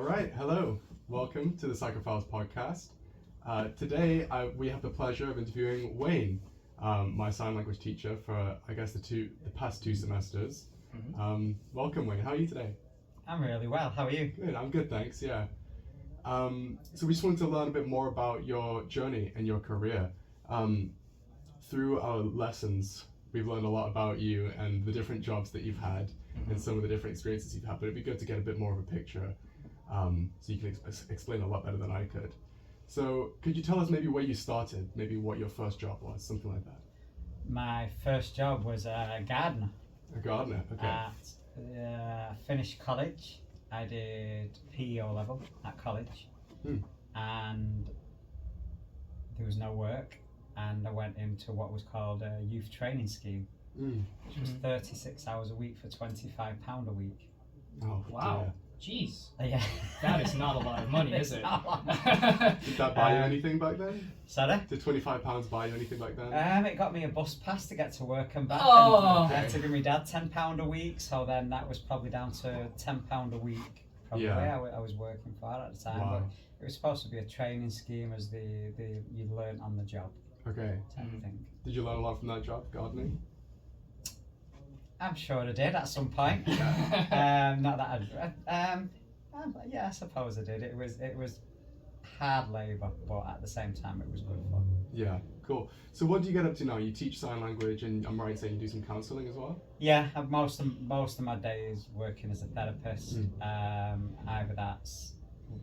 right, hello. Welcome to the Psychophiles Podcast. Today we have the pleasure of interviewing Wayne, my sign language teacher for, I guess, the past two semesters. Welcome, Wayne. How are you today? I'm really well. How are you? Good. I'm good, thanks. Yeah. So we just wanted to learn a bit more about your journey and your career. Through our lessons, we've learned a lot about you and the different jobs that you've had and some of the different experiences you've had, but it'd be good to get a bit more of a picture so you can explain a lot better than I could. So could you tell us maybe where you started, maybe what your first job was, something like that? My first job was a gardener. A gardener, okay. Finished college. I did PE level at college and there was no work, and I went into what was called a youth training scheme, which was 36 hours a week for £25 a week. Oh, wow. Jeez. Yeah. That is not a lot of money, is it? Did that buy you anything back then? Sorry? Did £25 buy you anything back then? It got me a bus pass to get to work and back. Oh. And I had to give my dad £10 a week, so then that was probably down to £10 a week. Probably I was working for at the time. Wow. But it was supposed to be a training scheme as you learn on the job. Okay. Type thing. Did you learn a lot from that job, gardening? I'm sure I did at some point. Not that yeah, I suppose I did. It was hard labour, but at the same time it was good fun. Yeah, cool. So what do you get up to now? You teach sign language, and I'm right in saying you do some counselling as well? Yeah, most of my days working as a therapist. Either that's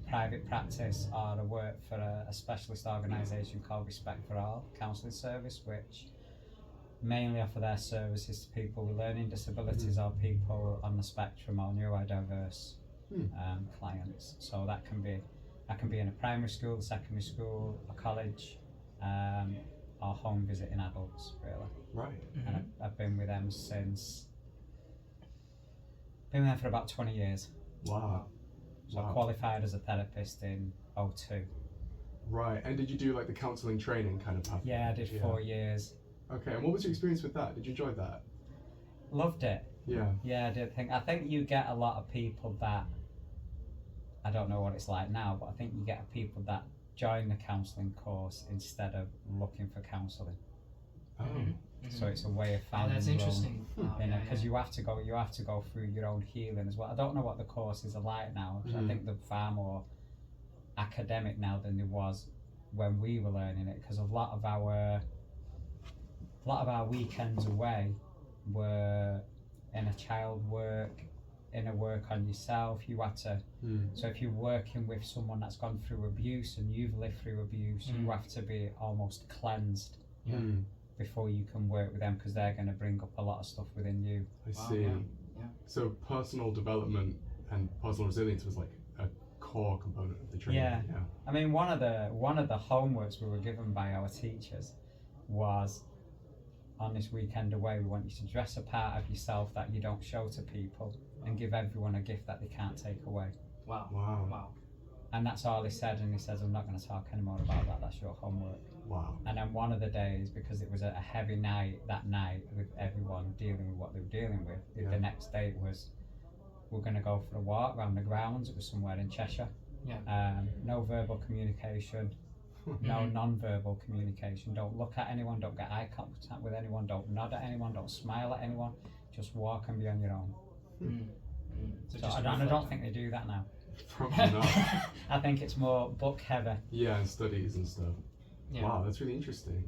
private practice or I work for a specialist organisation called Respect for All Counselling Service, which mainly offer their services to people with learning disabilities or people on the spectrum or neurodiverse clients. So that can be in a primary school, secondary school, a college, or home visiting adults, really. Right. And I've been with them for about 20 years. Wow. So I qualified as a therapist in 2002. Right. And did you do like the counselling training kind of path? Yeah, I did 4 years. Okay. And what was your experience with that? Did you enjoy that? Loved it. Yeah. Yeah, I think you get a lot of people that, I don't know what it's like now, but I think you get people that join the counselling course instead of looking for counselling. Oh. So it's a way of finding. That's interesting. Because you have to go through your own healing as well. I don't know what the courses are like now. I think they're far more academic now than there was when we were learning it. Because a lot of our weekends away were in a child work, in a work on yourself. You had to. So if you're working with someone that's gone through abuse and you've lived through abuse, you have to be almost cleansed. Before you can work with them, because they're going to bring up a lot of stuff within you. I see. Yeah. So personal development and personal resilience was like a core component of the training. Yeah. I mean, one of the homeworks we were given by our teachers was, on this weekend away, we want you to dress a part of yourself that you don't show to people and give everyone a gift that they can't take away. Wow. And that's all he said, and he says, I'm not going to talk anymore about that, that's your homework. Wow. And then one of the days, because it was a heavy night that night with everyone dealing with what they were dealing with, the next day was, we're going to go for a walk around the grounds. It was somewhere in Cheshire. No verbal communication, no non-verbal communication. Don't look at anyone, don't get eye contact with anyone, don't nod at anyone, don't smile at anyone. Just walk and be on your own. So I don't think they do that now. Probably not. I think it's more book heavy. Yeah, and studies and stuff. Yeah. Wow, that's really interesting.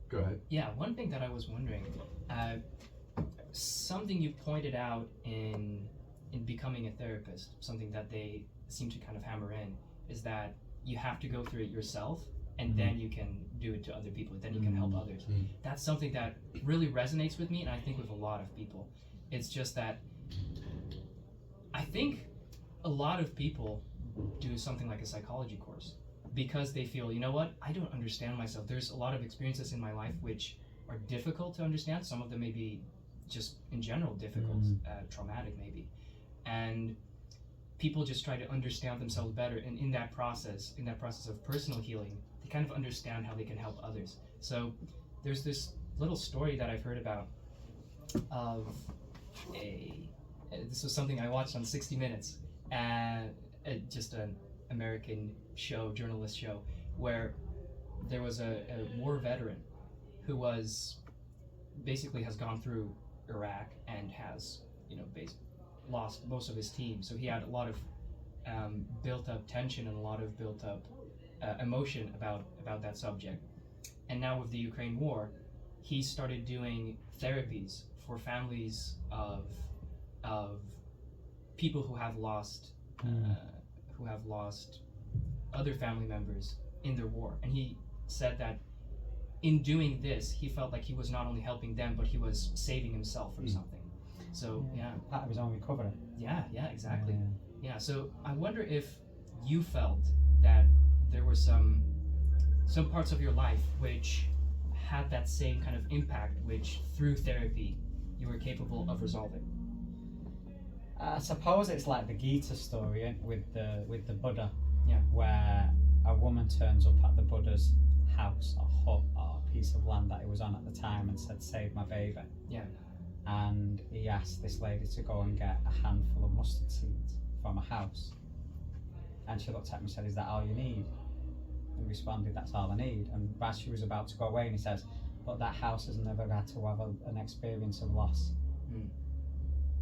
Go ahead. Yeah, one thing that I was wondering, something you pointed out in becoming a therapist, something that they seem to kind of hammer in, is that you have to go through it yourself, and then you can do it to other people, then you can help others. That's something that really resonates with me, and I think with a lot of people. It's just that I think a lot of people do something like a psychology course because they feel, you know what, I don't understand myself. There's a lot of experiences in my life which are difficult to understand. Some of them may be just in general difficult, traumatic maybe. And people just try to understand themselves better. And in that process of personal healing, they kind of understand how they can help others. So there's this little story that I've heard about of this was something I watched on 60 Minutes. just an American show, journalist show, where there was a war veteran who was basically has gone through Iraq and has, lost most of his team. So he had a lot of built up tension and a lot of built up emotion about that subject. And now with the Ukraine war, he started doing therapies for families of people who have lost other family members in their war. And he said that in doing this, he felt like he was not only helping them, but he was saving himself from something. So part of his own recovery. Yeah, exactly. Yeah. So I wonder if you felt that there were some parts of your life which had that same kind of impact, which through therapy you were capable of resolving. I suppose it's like the Gita story with the Buddha, Yeah. where a woman turns up at the Buddha's house or hut or piece of land that he was on at the time and said, "Save my baby." Yeah. And he asked this lady to go and get a handful of mustard seeds from a house. And she looked at him and said, "Is that all you need?" And he responded, "That's all I need." And as she was about to go away, and he says, "But that house has never had to have an experience of loss."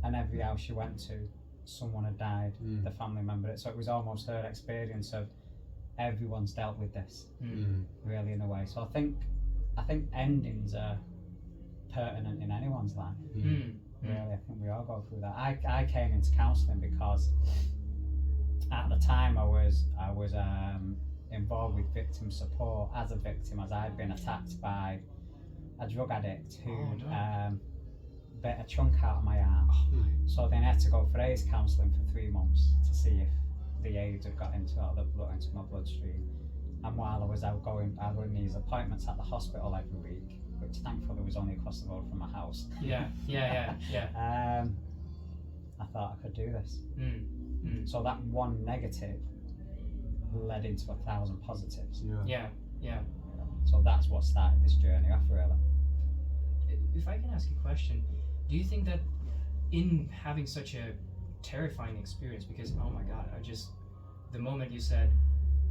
And every house she went to, someone had died, the family member. So it was almost her experience of everyone's dealt with this, really, in a way. So I think endings are pertinent in anyone's life. Really, I think we all go through that. I came into counselling because at the time I was involved with victim support as a victim, as I'd been attacked by a drug addict who'd bit a chunk out of my arm. So then I had to go for AIDS counselling for 3 months to see if the AIDS had got into my bloodstream. And while I was having these appointments at the hospital every week, which thankfully was only across the road from my house. Yeah. I thought I could do this. So that one negative led into 1,000 positives. Yeah. So that's what started this journey off, really. If I can ask a question, do you think that in having such a terrifying experience, because oh my God, the moment you said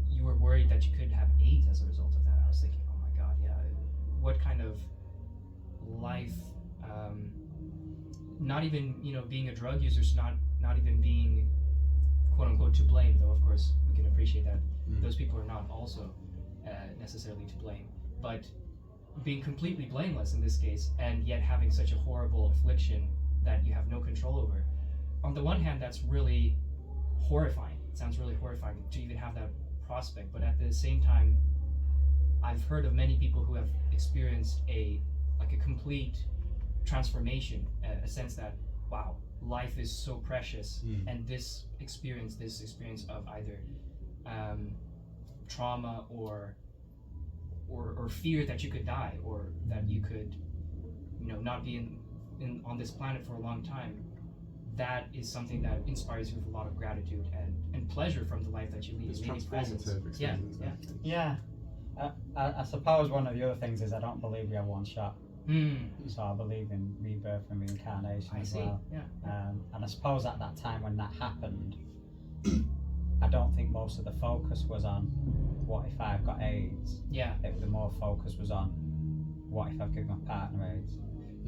you were worried that you could have AIDS as a result of that, I was thinking, oh my God, what kind of life, not even, being a drug user is not even being quote unquote to blame, though of course we can appreciate that those people are not also necessarily to blame, but being completely blameless in this case, and yet having such a horrible affliction that you have no control over. On the one hand, that's really horrifying. It sounds really horrifying to even have that prospect, but at the same time, I've heard of many people who have experienced a complete transformation, a sense that, wow, life is so precious, and this experience of either trauma or fear that you could die, or that you could, not be on this planet for a long time, that is something that inspires you with a lot of gratitude and pleasure from the life that you lead. It's transformative experience. Yeah. I suppose one of the other things is I don't believe we have one shot. So I believe in rebirth and reincarnation as well. And I suppose at that time when that happened, I don't think most of the focus was on what if I've got AIDS. The more focus was on what if I've given my partner AIDS.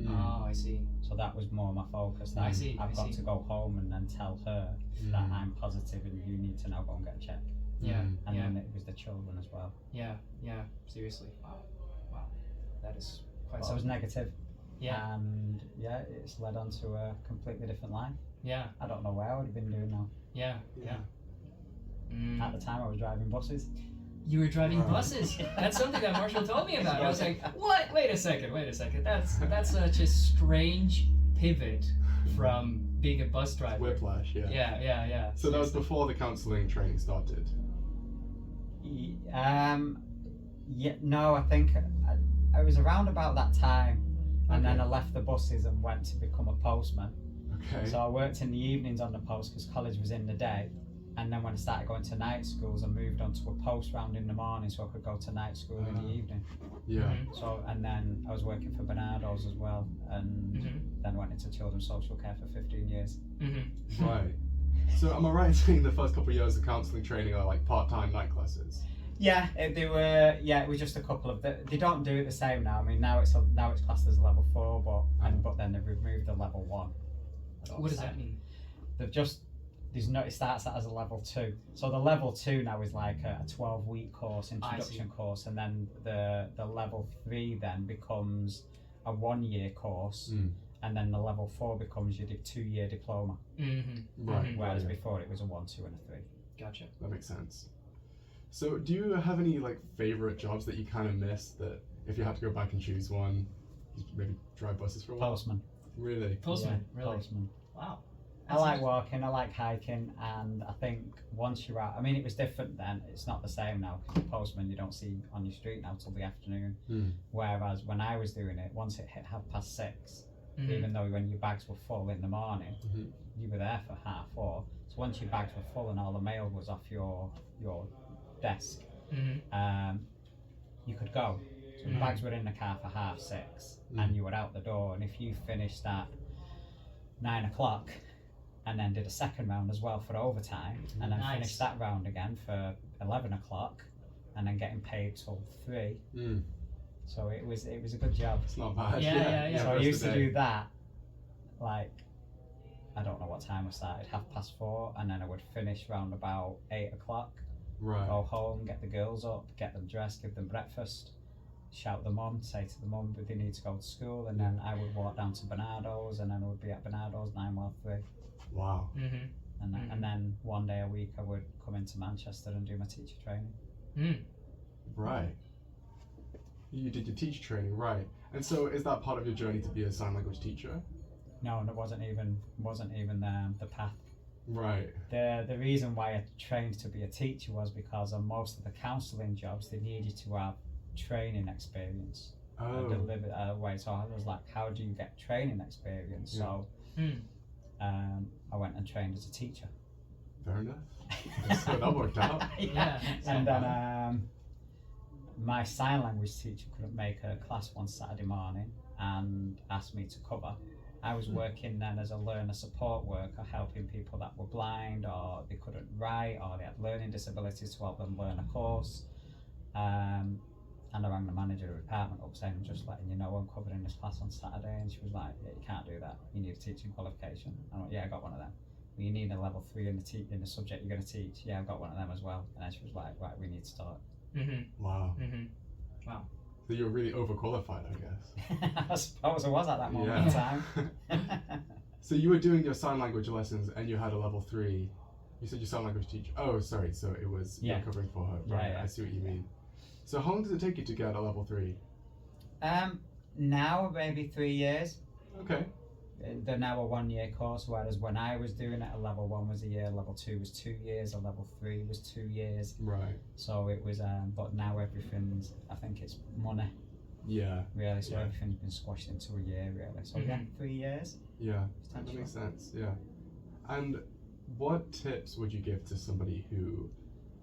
Oh, I see. So that was more my focus. That I've got to go home and then tell her that I'm positive and you need to now go and get checked. And then it was the children as well. Seriously. Wow. That is quite I was negative. And it's led on to a completely different life. I don't know where I would have been doing now. At the time I was driving buses. You were driving buses. That's something that Marshall told me about. I was like, what? Wait a second. That's such a strange pivot from being a bus driver. Whiplash, Yeah. So that was before the counselling training started? No, I think I was around about that time, and then I left the buses and went to become a postman. Okay. So I worked in the evenings on the post because college was in the day. And then when I started going to night schools, I moved on to a post round in the morning so I could go to night school in the evening. So, and then I was working for Bernardo's as well, and then went into children's social care for 15 years. Right. So am I right in saying the first couple of years of counselling training are like part-time night classes? Yeah, they were. Yeah, it was just a couple of. They don't do it the same now. I mean, now it's classed as a level 4, but then they've removed the level 1. What does that mean? They've just it starts that as a level 2. So the level 2 now is like a 12-week course, introduction course, and then the level 3 then becomes a 1-year course, and then the level 4 becomes your 2-year diploma. Right. Whereas before it was a 1, 2, and a 3. Gotcha. That makes sense. So do you have any like favorite jobs that you kind of miss that if you had to go back and choose one, you'd maybe drive buses for a while? Postman. Really? Postman. Yeah, Really? Postman. Wow. I like walking, I like hiking, and I think once you're out, I mean, it was different then, it's not the same now, because the postman you don't see on your street now till the afternoon. Whereas when I was doing it, once it hit 6:30, even though when your bags were full in the morning, you were there for 4:30. So once your bags were full and all the mail was off your desk, you could go. So the bags were in the car for 6:30, and you were out the door, and if you finished at 9 o'clock, and then did a second round as well for overtime, and then finished that round again for 11 o'clock, and then getting paid till 3. So it was a good job. It's not bad. Yeah. So I used to do that, like, I don't know what time I started, 4:30, and then I would finish round about 8 o'clock. Right. Go home, get the girls up, get them dressed, give them breakfast, shout the mum, say to the mum that they need to go to school, and then I would walk down to Bernardo's, and then I would be at Bernardo's 9:30. Wow. And then one day a week I would come into Manchester and do my teacher training. Right. You did your teacher training, right? And so is that part of your journey to be a sign language teacher? No, and it wasn't even the path. Right. The reason why I trained to be a teacher was because on most of the counselling jobs they need you to have training experience. Delivered away. So I was like, how do you get training experience? So I went and trained as a teacher. Fair enough. So that worked out. Yeah. And then my sign language teacher couldn't make a class one Saturday morning and asked me to cover. I was working then as a learner support worker, helping people that were blind or they couldn't write or they had learning disabilities to help them learn a course. And I rang the manager of the department up saying, I'm just letting you know I'm covering this class on Saturday. And she was like, yeah, you can't do that. You need a teaching qualification. I went, yeah, I got one of them. Well, you need a level 3 in the subject you're going to teach. Yeah, I've got one of them as well. And then she was like, right, we need to start. Wow. Wow. So you're really overqualified, I guess. I suppose I was at that moment in time. So you were doing your sign language lessons and you had a level 3. You said your sign language teacher. Oh, sorry. So it was you're covering for her. Right. Yeah. I see what you mean. So how long does it take you to get a level 3? Now maybe 3 years. Okay. They're now a 1-year course, whereas when I was doing it, a level 1 was a year, level 2 was 2 years, a level 3 was 2 years. Right. So it was, but now everything's, I think it's money. Yeah. Really, so everything's been squashed into a year, really. So 3 years. Yeah, that makes sense. Yeah. And what tips would you give to somebody who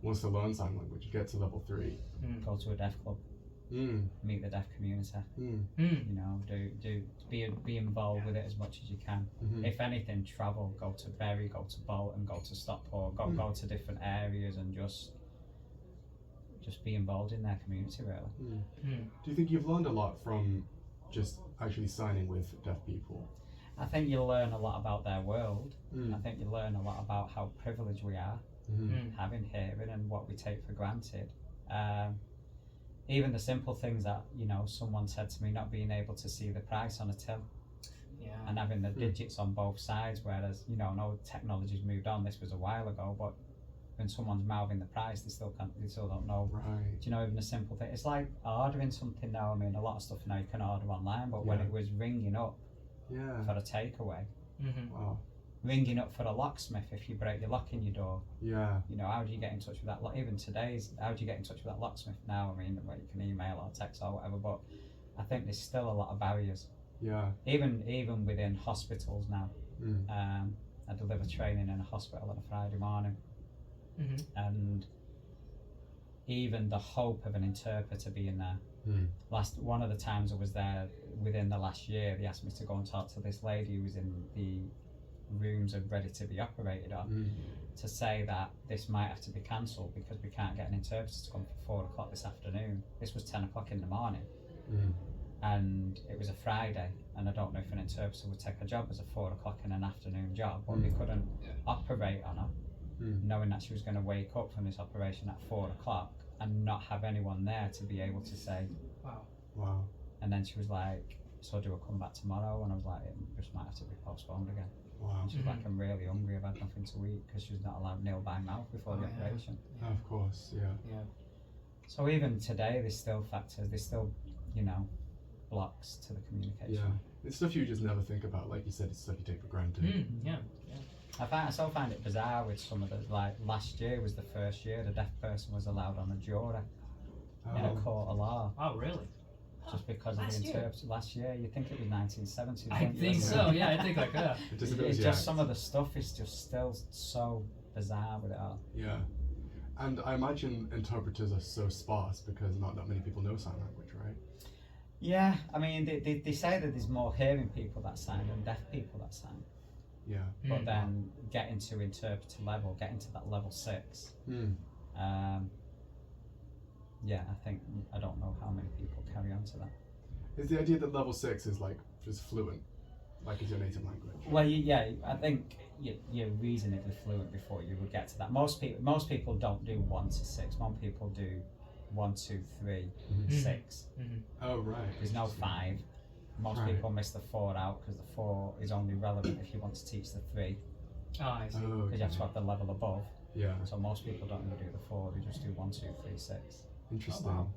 wants to learn sign language, get to level 3? Go to a deaf club. Meet the deaf community. You know, be involved with it as much as you can. If anything, travel. Go to Bury, go to Bolton, go to Stockport, go to different areas, and just be involved in their community. Really. Do you think you've learned a lot from just actually signing with deaf people? I think you learn a lot about their world. I think you learn a lot about how privileged we are, having hearing and what we take for granted. Even the simple things that, you know, someone said to me, not being able to see the price on a till, and having the digits on both sides, whereas, you know, no technology's moved on. This was a while ago, but when someone's mouthing the price, they still don't know. Right. Do you know, even a simple thing? It's like ordering something now. I mean, a lot of stuff now you can order online, but when it was ringing up for a takeaway, wow. Ringing up for a locksmith if you break your lock in your door. Yeah. You know, how do you get in touch with that? Even today's, how do you get in touch with that locksmith now? I mean, well, you can email or text or whatever, but I think there's still a lot of barriers. Yeah. Even within hospitals now. I deliver training in a hospital on a Friday morning, and even the hope of an interpreter being there. One of the times I was there within the last year, they asked me to go and talk to this lady who was in the rooms are ready to be operated on, to say that this might have to be cancelled because we can't get an interpreter to come for 4 o'clock this afternoon. This was 10 o'clock in the morning, and it was a Friday, and I don't know if an interpreter would take a job as a 4 o'clock in an afternoon job, but they couldn't operate on her, knowing that she was going to wake up from this operation at 4 o'clock and not have anyone there to be able to say, Wow. And then she was like, so do I come back tomorrow? And I was like, it just might have to be postponed again. Wow. And she was like, I'm really hungry, I've had nothing to eat, because she was not allowed meal by mouth before the operation. Oh, of course, yeah. So even today, there's still factors, there's still, you know, blocks to the communication. Yeah. It's stuff you just never think about. Like you said, it's stuff you take for granted. I still find it bizarre with some of the, like last year was the first year the deaf person was allowed on a jury in a court of law. Oh, really? Just because of the interpreter. Last year, you think it was 1970s. I think so, yeah, I think like that. It's just some of the stuff is just still so bizarre with it all. Yeah. And I imagine interpreters are so sparse because not that many people know sign language, right? Yeah, I mean, they say that there's more hearing people that sign than deaf people that sign. Yeah. But then getting to interpreter level, getting to that level 6, yeah, I don't know how many people carry on to that. Is the idea that level 6 is like just fluent, like it's your native language? Well, yeah, I think you're reasonably fluent before you would get to that. Most people don't do 1 to 6. Most people do 1, 2, 3, 6. Oh, right. There's no 5. Most people miss the 4 out because the 4 is only relevant if you want to teach the 3. Oh, I see. Because you have to have the level above. Yeah. So most people don't even do the 4, they just do 1, 2, 3, 6. Interesting. Oh, wow.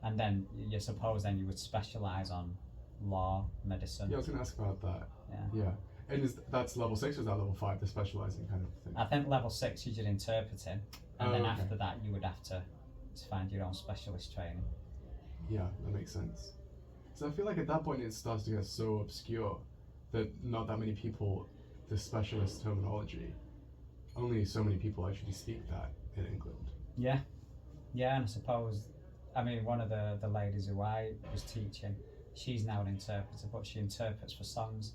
And then you suppose then you would specialise on law, medicine. Yeah, I was going to ask about that. Yeah. And that's level 6 or is that level 5, the specialising kind of thing? I think level 6 you did interpreting, and then after that you would have to find your own specialist training. Yeah, that makes sense. So I feel like at that point it starts to get so obscure that not that many people, the specialist terminology, only so many people actually speak that in England. Yeah, and I suppose, I mean, one of the ladies who I was teaching, she's now an interpreter, but she interprets for songs.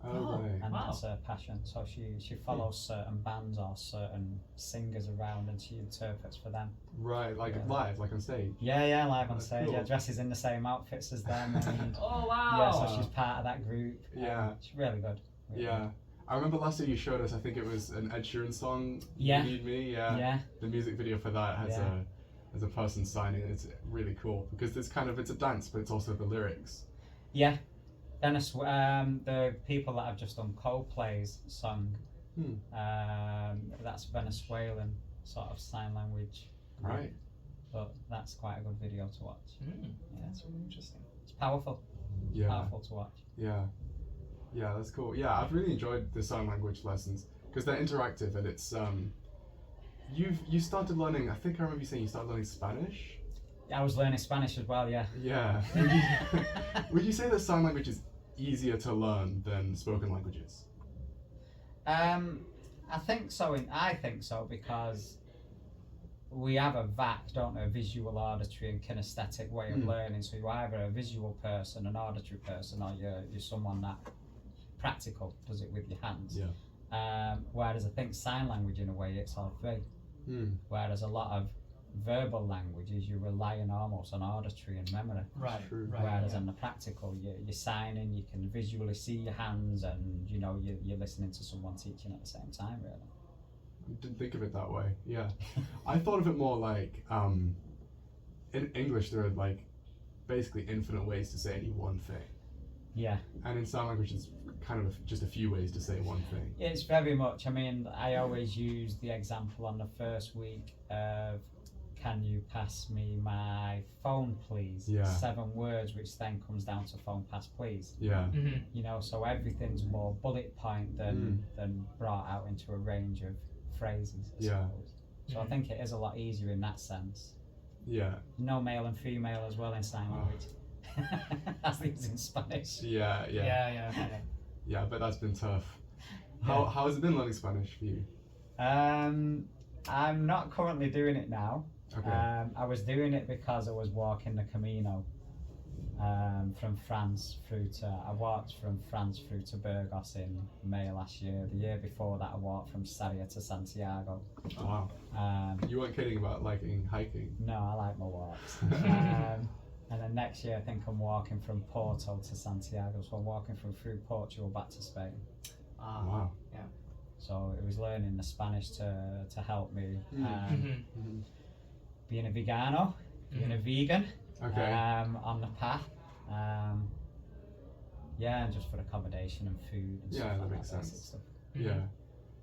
Oh, right. And that's her passion. So she follows certain bands or certain singers around and she interprets for them. Right, like live, like on stage? Yeah, live on stage. Cool. Yeah, dresses in the same outfits as them. And oh, wow. Yeah, so she's part of that group. Yeah. She's really good. Really Yeah. good. I remember last year you showed us, I think it was an Ed Sheeran song, Yeah. You Need Me. Yeah. The music video for that has a person signing. It's really cool because it's a dance, but it's also the lyrics. Yeah. The people that have just done Coldplay's song, that's Venezuelan sort of sign language. Right. But that's quite a good video to watch. Yeah, that's really interesting. It's powerful. Yeah. Powerful to watch. Yeah, that's cool. Yeah, I've really enjoyed the sign language lessons because they're interactive and it's you started learning. I think I remember you saying you started learning Spanish. I was learning Spanish as well. Yeah. Yeah. Would you say that sign language is easier to learn than spoken languages? I think so. I think so because we have a VAC, don't we? A visual, auditory, and kinesthetic way of learning. So you're either a visual person, an auditory person, or you're someone that practical does it with your hands. Yeah. Whereas I think sign language, in a way, it's all 3. Whereas a lot of verbal languages, you're relying almost on auditory and memory. Right. Whereas in the practical, you're signing, you can visually see your hands, and you're listening to someone teaching at the same time, really. I didn't think of it that way. Yeah. I thought of it more like in English there are like basically infinite ways to say any one thing. Yeah. And in sign language it's kind of just a few ways to say one thing. It's very much, I mean, I always use the example on the first week of, can you pass me my phone please? Yeah. 7 words, which then comes down to phone pass please. Yeah. So everything's more bullet point than brought out into a range of phrases, I suppose. So I think it is a lot easier in that sense. Yeah. No male and female as well in sign language. As these in Spanish. Yeah. Yeah, but that's been tough. How has it been learning Spanish for you? I'm not currently doing it now. Okay. I was doing it because I was walking the Camino from France through to, I walked from France through to Burgos in May last year. The year before that I walked from Sarria to Santiago. Wow. You weren't kidding about liking hiking. No, I like my walks. And then next year I think I'm walking from Porto to Santiago, so I'm walking through Portugal back to Spain. Wow. Yeah. So it was learning the Spanish to help me. Being a vegano, being a vegan, Okay. on the path. And just for accommodation and food and stuff Yeah, that like makes basic sense. stuff. Yeah.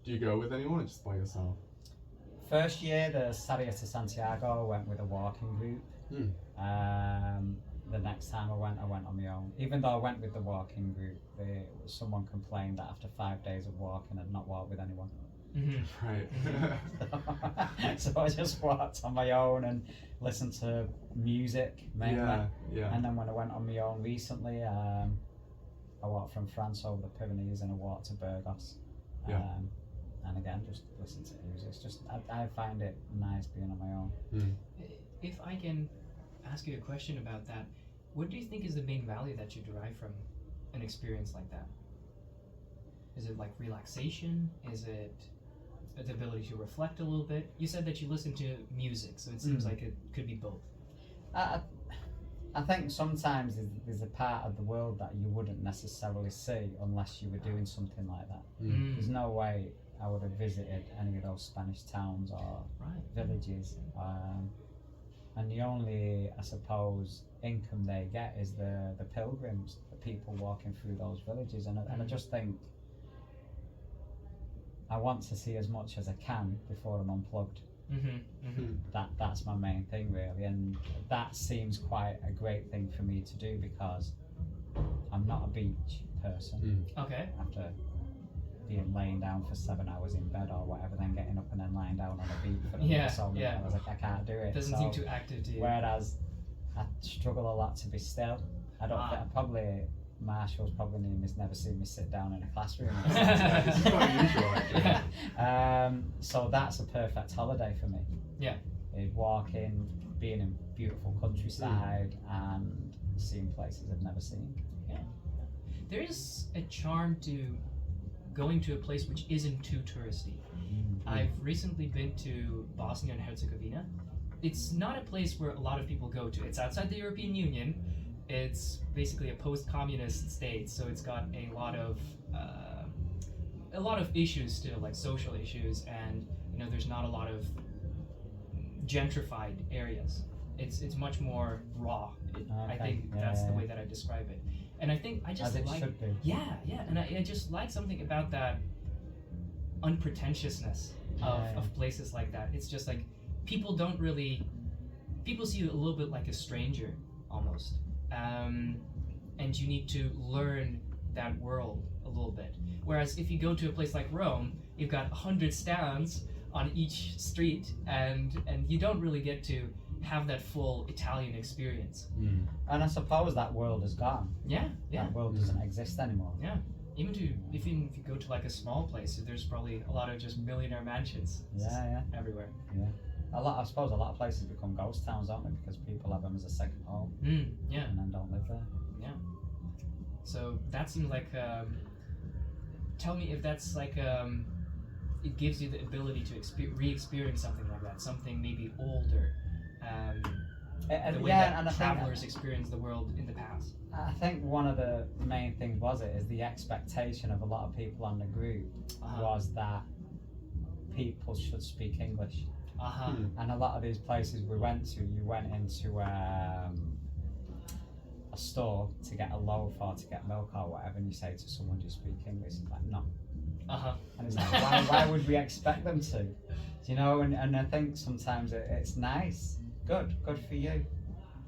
Do you go with anyone or just by yourself? First year, the Sarria to Santiago, I went with a walking group. The next time I went on my own. Even though I went with the walking group, someone complained that after 5 days of walking, I'd not walked with anyone. Right. So I just walked on my own and listened to music mainly. Yeah. And then when I went on my own recently, I walked from France over the Pyrenees and I walked to Burgos. Yeah. And again, just listen to music. It's just, I find it nice being on my own. If I can ask you a question about that, what do you think is the main value that you derive from an experience like that? Is it like relaxation? Is it the ability to reflect a little bit? You said that you listen to music, so it seems like it could be both. I think sometimes there's a part of the world that you wouldn't necessarily see unless you were doing something like that. There's no way I would have visited any of those Spanish towns or villages. And the only, I suppose, income they get is the pilgrims, the people walking through those villages. And I just think I want to see as much as I can before I'm unplugged. That's my main thing really, and that seems quite a great thing for me to do because I'm not a beach person. Okay. After being laying down for 7 hours in bed or whatever, then getting up and then lying down on a beach for so many hours, like I can't do it. Doesn't seem too active to you. Whereas I struggle a lot to be still. I don't think, Marshall's probably never seen me sit down in a classroom. It's quite unusual actually. So that's a perfect holiday for me. Yeah. Walking, being in beautiful countryside and seeing places I've never seen. Yeah. There is a charm to going to a place which isn't too touristy. I've recently been to Bosnia and Herzegovina. It's not a place where a lot of people go to. It's outside the European Union. It's basically a post-communist state, so it's got a lot of issues still, like social issues, and there's not a lot of gentrified areas. It's much more raw. I think that's the way that I describe it. And I think I just As it should be. Yeah, and I just like something about that unpretentiousness of places like that. It's just like people see you a little bit like a stranger almost. And you need to learn that world a little bit. Whereas if you go to a place like Rome, you've got 100 stands on each street, and you don't really get to have that full Italian experience. And I suppose that world is gone. Yeah. That world doesn't exist anymore. Yeah. Even if you go to like a small place, there's probably a lot of just millionaire mansions. Everywhere. Yeah. I suppose a lot of places become ghost towns, don't they? Because people have them as a second home. Yeah. And then don't live there. Yeah. So that seems like. Tell me if that's like. It gives you the ability to re-experience something like that, something maybe older. The way that travelers experience the world in the past. I think one of the main things is the expectation of a lot of people on the group was that people should speak English. And a lot of these places we went to, you went into a store to get a loaf or to get milk or whatever, and you say to someone, do you speak English? It's like, no. And it's like, why would we expect them to? And I think sometimes it's nice, good for you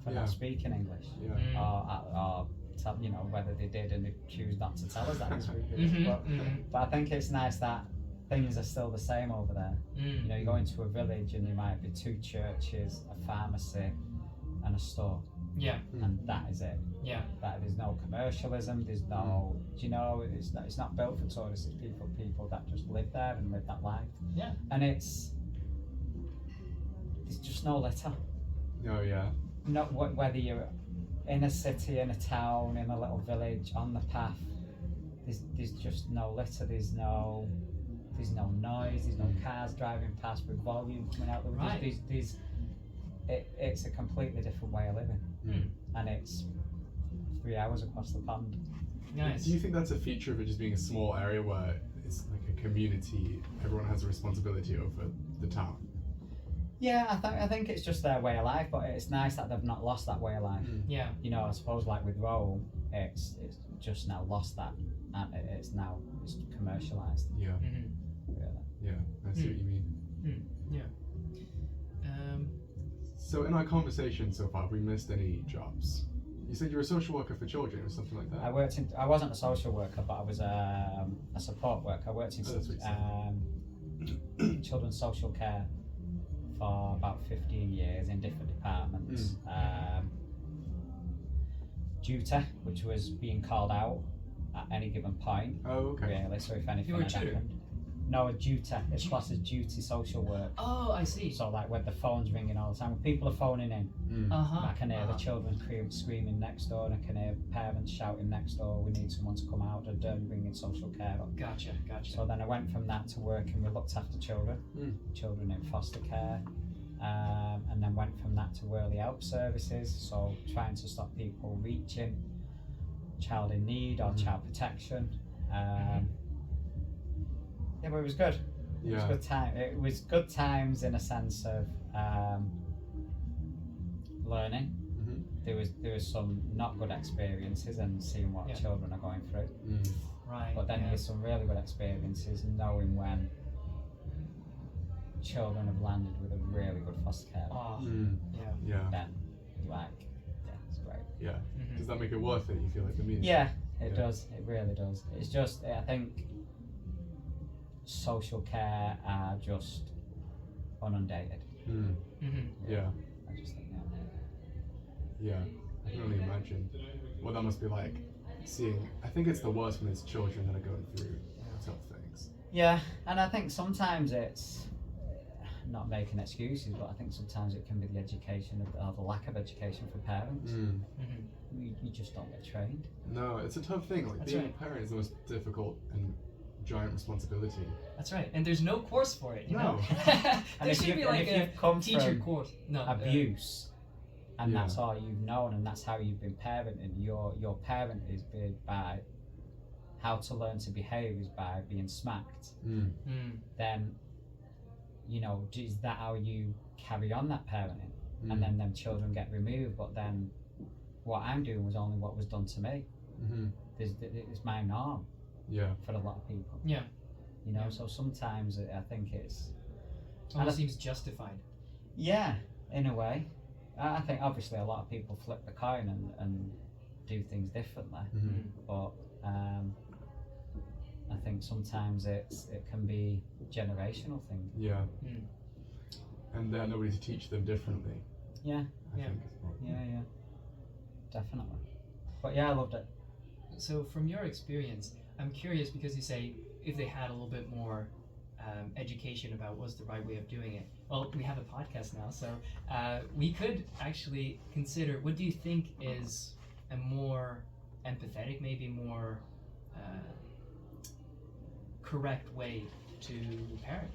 for not speaking English, or tell, whether they did and they choose not to tell us that they speak English. But I think it's nice that things are still the same over there. You go into a village and there might be 2 churches, a pharmacy, and a store. Yeah. And that is it. Yeah. That there's no commercialism. There's no, it's not built for tourists. It's people that just live there and live that life. Yeah. And there's just no litter. Oh yeah. Not whether you're in a city, in a town, in a little village, on the path, there's just no litter, there's no noise, there's no cars driving past with volume coming out the road. Right. It's a completely different way of living, and it's 3 hours across the pond. Nice. Do you think that's a feature of it just being a small area where it's like a community, everyone has a responsibility over the town? Yeah, I think it's just their way of life, but it's nice that they've not lost that way of life. Yeah. You know, I suppose like with Rome, it's just now lost that, and it's commercialised. Yeah. Mm-hmm. Really. Yeah, I see what you mean. Yeah. So in our conversation so far, have we missed any jobs? You said you're a social worker for children or something like that. I wasn't a social worker, but I was a support worker. I worked in that's what you children's social care for about 15 years in different departments. Duty, which was being called out at any given point. Oh, okay. Really, so if anything You were a had tutor? happened. No, a duty. It's classed as duty social work. Oh, I see. So like when the phone's ringing all the time, when people are phoning in, I can hear the children screaming next door, and I can hear parents shouting next door, we need someone to come out and bringing social care up. Gotcha. So then I went from that to working with looked after children, children in foster care, and then went from that to early help services, so trying to stop people reaching child in need or child protection. Yeah, but it was good. It was good time. It was good times in a sense of learning. There was some not good experiences and seeing what children are going through. Right. But then there's some really good experiences knowing when children have landed with a really good foster care. Yeah. Then, like, it's great. Yeah. Does that make it worth it? You feel like the meaning? Yeah, it does. It really does. It's just, I think, social care are just inundated. Yeah. I just think, Yeah. I can only imagine what that must be like seeing. I think it's the worst when it's children that are going through tough things. Yeah, and I think sometimes it's not making excuses, but I think sometimes it can be the education or the lack of education for parents. You just don't get trained. No, it's a tough thing. Like being a parent is the most difficult and giant responsibility. That's right, and there's no course for it. You No. know? And there if should you've be like come a teacher from course. No, abuse, and Yeah. that's all you've known, and that's how you've been parented. Your parent is by how to learn to behave is by being smacked. Then, you know, is that how you carry on that parenting? And then them children get removed. But then, what I'm doing was only what was done to me. It's my norm. Yeah. For a lot of people. Yeah. You know, so sometimes I think it's almost seems justified. Yeah, in a way. I think obviously a lot of people flip the coin and do things differently, but I think sometimes it can be a generational thing. Yeah. And nobody to teach them differently. Yeah. I think as well. Yeah. Definitely. But yeah, I loved it. So from your experience, I'm curious because you say if they had a little bit more education about what's the right way of doing it. Well, we have a podcast now, so we could actually consider, what do you think is a more empathetic, maybe more correct way to parent?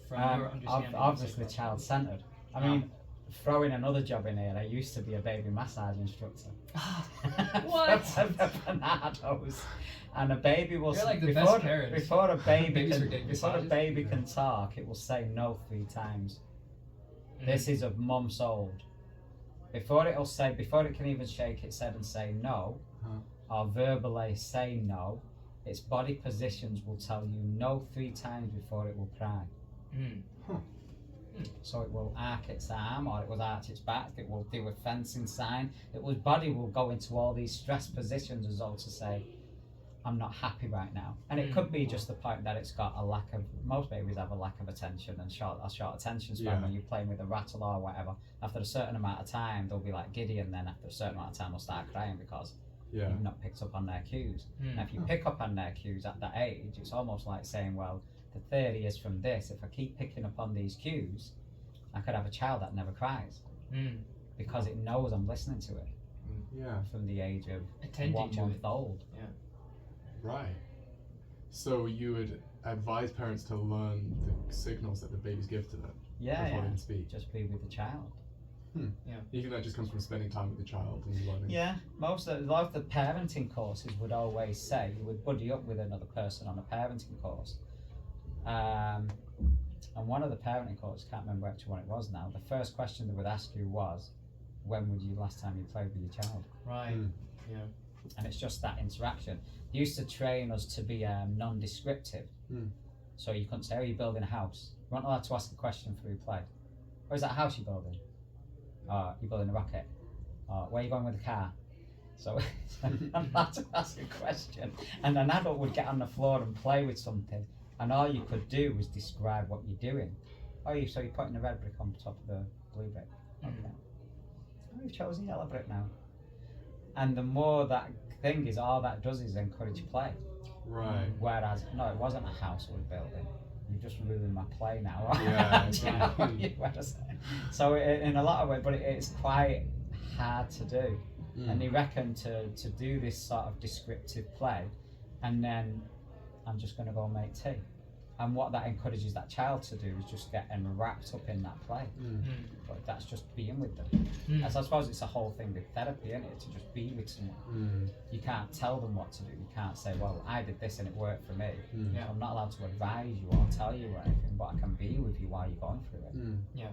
From your understanding. Obviously child-centered. I mean, throwing another job in here, I used to be a baby massage instructor. What? For Bernardo's. And a baby will You're like the best parents. before a baby Babies are getting massages. can talk, it will say no 3 times. This is a months old. Before it can even shake its head and say no, or verbally say no, its body positions will tell you no 3 times before it will cry. So it will arc its arm, or it will arch its back, it will do a fencing sign, its body will go into all these stress positions as though to say, I'm not happy right now. And it could be just the point that it's got a lack of, most babies have a lack of attention and short attention span when you're playing with a rattle or whatever. After a certain amount of time, they'll be like giddy, and then after a certain amount of time, they'll start crying because you've not picked up on their cues. And if you pick up on their cues at that age, it's almost like saying, well, the theory is from this, if I keep picking up on these cues, I could have a child that never cries. because it knows I'm listening to it Yeah. from the age of Attending 1 to month it. old. Right. So you would advise parents to learn the signals that the babies give to them Yeah, before yeah. they can speak. Just be with the child. You think that just comes from spending time with the child and learning? Yeah, a lot of the parenting courses would always say you would buddy up with another person on a parenting course. And one of the parenting courses, can't remember actually what it was now, the first question they would ask you was, when was you last time you played with your child? Right. Yeah. And it's just that interaction. They used to train us to be non-descriptive. So you couldn't say, oh, you're building a house. You weren't allowed to ask a question before you played. Or is that a house you're building? You're building a rocket. Where are you going with the car? So I'm allowed to ask a question. And an adult would get on the floor and play with something, and all you could do was describe what you're doing. So you're putting the red brick on top of the blue brick. Okay. Oh, you've chosen yellow brick now. And the more that thing is, all that does is encourage play. Right. Whereas, no, it wasn't a house we were building. You've just ruined my play now. Yeah. Do you know what I'm saying? So in a lot of ways, but it's quite hard to do. And they reckon to do this sort of descriptive play, and then I'm just going to go make tea. And what that encourages that child to do is just get wrapped up in that play. But that's just being with them. As I suppose it's a whole thing with therapy, isn't it? To just be with someone. You can't tell them what to do. You can't say, well, I did this and it worked for me. So I'm not allowed to advise you or tell you anything, but I can be with you while you're going through it. Yeah.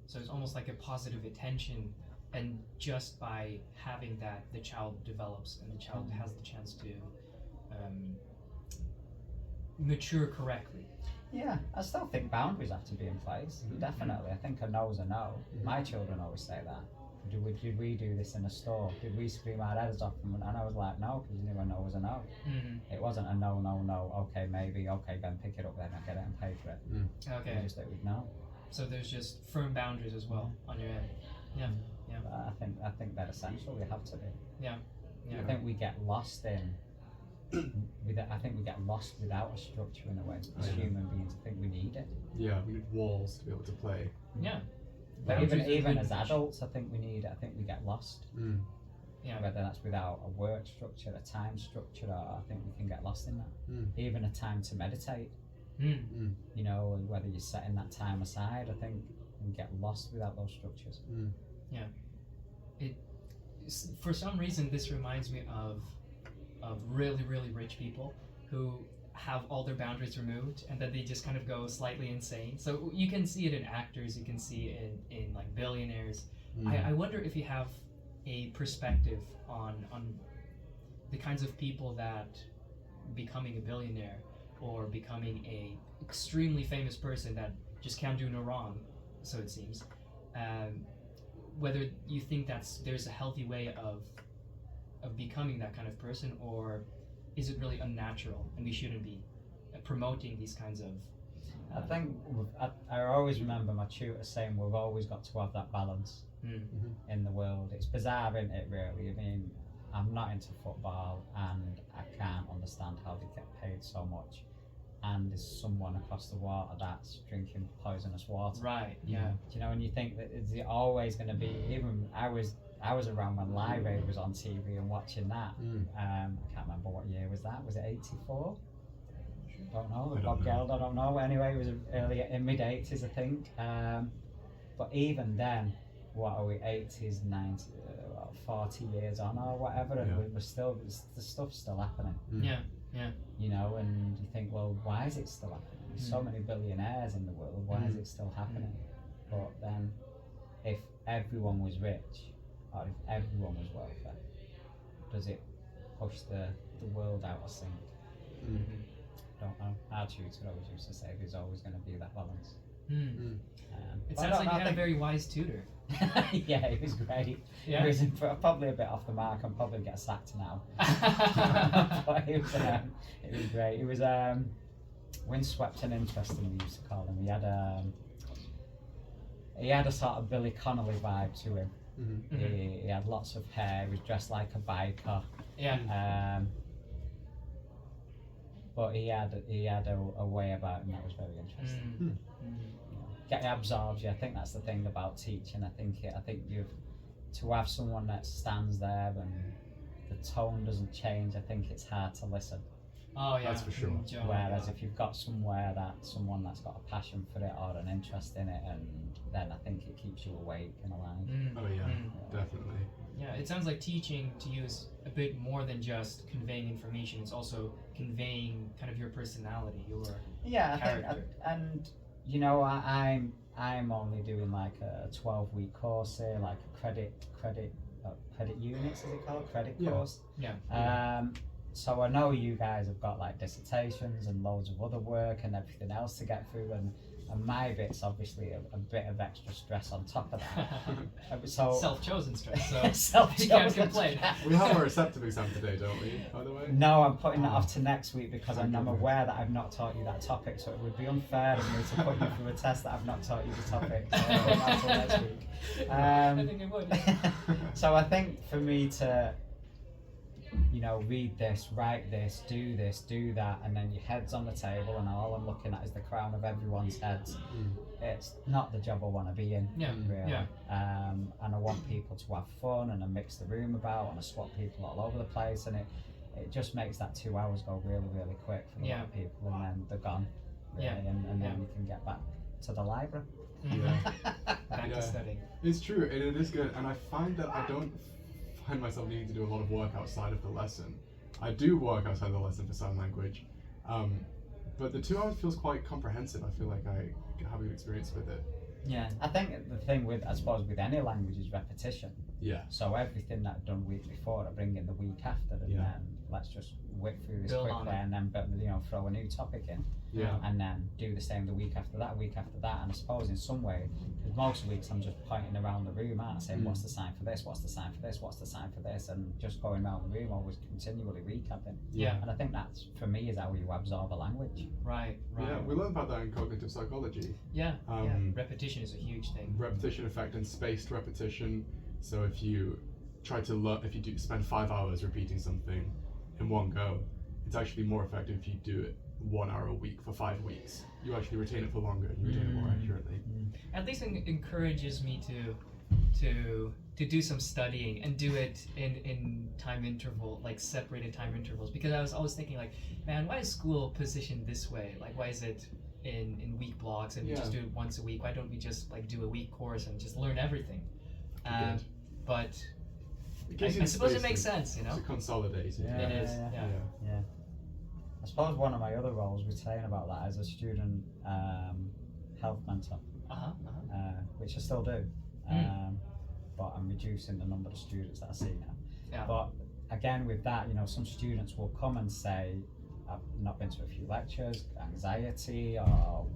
So it's almost like a positive attention, and just by having that, the child develops and the child has the chance to mature correctly. Yeah, I still think boundaries have to be in place. Definitely. I think a no is a no. My children always say that. Did we do this in a store? Did we scream our heads off? And I was like, no, because you knew a no was a no. It wasn't a no, okay, maybe, okay, then pick it up then, I get it and pay for it. Okay. You just do it, no. So there's just firm boundaries as well on your end. But I think they're essential. We have to be. Yeah. I think we get lost in. I think we get lost without a structure in a way. As human beings, I think we need it. Yeah, we need walls to be able to play. Yeah. But Boundaries are even good. as adults, I think we need it. I think we get lost. Yeah. Whether that's without a work structure, a time structure, or I think we can get lost in that. Even a time to meditate. You know, and whether you're setting that time aside, I think we get lost without those structures. For some reason, this reminds me of really, really rich people who have all their boundaries removed, and that they just kind of go slightly insane. So you can see it in actors, you can see it in like billionaires. I wonder if you have a perspective on the kinds of people that becoming a billionaire or becoming a extremely famous person that just can't do no wrong, so it seems. Whether you think there's a healthy way of becoming that kind of person, or is it really unnatural and we shouldn't be promoting these kinds of I think I always remember my tutor saying we've always got to have that balance in the world. It's bizarre, isn't it, really? I mean, I'm not into football and I can't understand how they get paid so much, and there's someone across the water that's drinking poisonous water. Right, yeah. Do you know, and you think that it's always going to be, even I was around when Live Aid was on TV and watching that. I can't remember what year was that. Was it 84? Don't know. Bob Geldof, I don't know. Anyway, it was early in mid-80s, I think. But even then, what are we, 80s, 90s, 40 years on or whatever, and we're still, the stuff's still happening. Yeah. You know, and you think, well, why is it still happening? There's so many billionaires in the world. Why is it still happening? But then, if everyone was rich, or if everyone was wealthy, does it push the world out of sync? Don't know. Our tutor always used to say there's always going to be that balance. It sounds like you had a very wise tutor. Yeah, it was great. Yeah? It was probably a bit off the mark. I'll probably get sacked now. But it was great. It was windswept and interesting, we used to call him. He had a sort of Billy Connolly vibe to him. He had lots of hair. He was dressed like a biker. Yeah. But he had a way about him that was very interesting. it absorbs you. I think that's the thing about teaching. I think to have someone that stands there and the tone doesn't change, I think it's hard to listen. Oh yeah, That's for sure. Whereas if you've got someone that's got a passion for it or an interest in it, and then I think it keeps you awake and alive. Oh yeah, definitely. Yeah, it sounds like teaching to you is a bit more than just conveying information. It's also conveying kind of your personality, your character. And you know, I'm only doing like a 12-week course here, like a credit units, is it called? Credit course. Yeah. So I know you guys have got like dissertations and loads of other work and everything else to get through, and my bit's obviously a bit of extra stress on top of that. So Self-chosen stress, so self-chosen you can't complain. stress. We have our receptive exam today, don't we, by the way? No, I'm putting that off to next week because I'm aware that I've not taught you that topic, so it would be unfair of me to put you through a test that I've not taught you the topic. So I'll put that till next week. I think it would. So I think for me to, you know, read this, write this, do that, and then your head's on the table and all I'm looking at is the crown of everyone's heads. It's not the job I want to be in, really. And I want people to have fun and I mix the room about and I swap people all over the place, and it just makes that 2 hours go really, really quick for a lot of people, and then they're gone, really, and then you can get back to the library. Back to studying. It's true, and it is good, and I find that I don't find myself needing to do a lot of work outside of the lesson. I do work outside of the lesson for sign language, but the 2 hours feels quite comprehensive. I feel like I have a good experience with it. Yeah, I think the thing with, I suppose, with any language is repetition. Yeah. So everything that I've done week before, I bring in the week after, and then let's just whip through this Build on quickly, it. and then throw a new topic in. Yeah. And then do the same the week after that, and I suppose in some way, because most weeks I'm just pointing around the room, aren't I, saying what's the sign for this, what's the sign for this, what's the sign for this, and just going around the room, always continually recapping. Yeah. And I think that's, for me, is how you absorb a language. Right. Yeah, we learned about that in cognitive psychology. Yeah. Repetition is a huge thing. Repetition effect and spaced repetition. So if you try to learn, if you do spend 5 hours repeating something in one go, it's actually more effective if you do it 1 hour a week for 5 weeks. You actually retain it for longer and you retain it more accurately. At least it encourages me to do some studying and do it in time interval, like separated time intervals, because I was always thinking like, man, why is school positioned this way? Like, why is it in week blocks and we just do it once a week? Why don't we just like do a week course and just learn everything? But I suppose it makes sense, you know? To consolidate it. It is. Yeah. I suppose one of my other roles we're saying about that is a student health mentor, which I still do, but I'm reducing the number of students that I see now. Yeah. But again, with that, you know, some students will come and say, I've not been to a few lectures, anxiety, or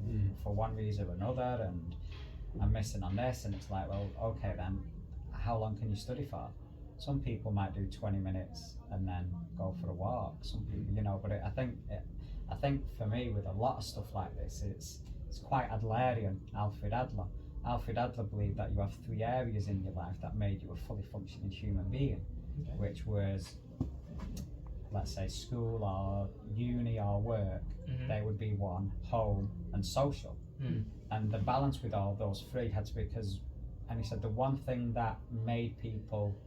for one reason or another, and I'm missing on this, and it's like, well, okay then, how long can you study for? Some people might do 20 minutes and then go for a walk. Some people, you know, but I think for me, with a lot of stuff like this, it's quite Adlerian. Alfred Adler believed that you have 3 areas in your life that made you a fully functioning human being, which was, let's say, school or uni or work. They would be 1, home and social. And the balance with all those 3 had to be, and he said the one thing that made people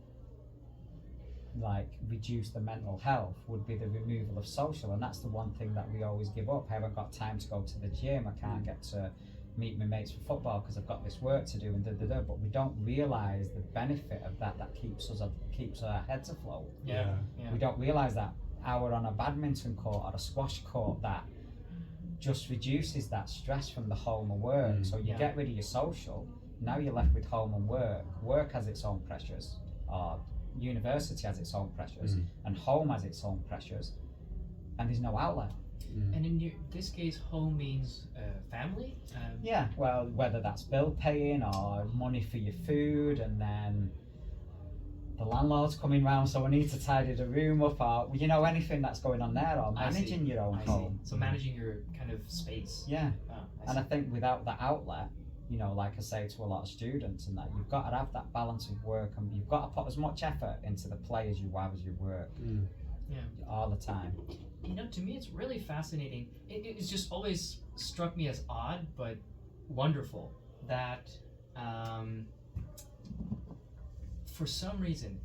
like reduce the mental health would be the removal of social, and that's the one thing that we always give up. I haven't got time to go to the gym, I can't get to meet my mates for football because I've got this work to do, and but we don't realise the benefit of that keeps our heads afloat. We don't realise that hour on a badminton court or a squash court that just reduces that stress from the home and work. So you get rid of your social, now you're left with home and work has its own pressures, or university has its own pressures, and home has its own pressures, and there's no outlet. And in this case, home means family? Yeah, well, whether that's bill paying or money for your food, and then the landlord's coming round, so I need to tidy the room up, or, you know, anything that's going on there, or managing your own home. So managing your kind of space. Yeah. I think without that outlet, you know, like I say to a lot of students, and that you've got to have that balance of work, and you've got to put as much effort into the play as you have as you work. All the time. You know, to me it's really fascinating. It's just always struck me as odd, but wonderful that for some reason,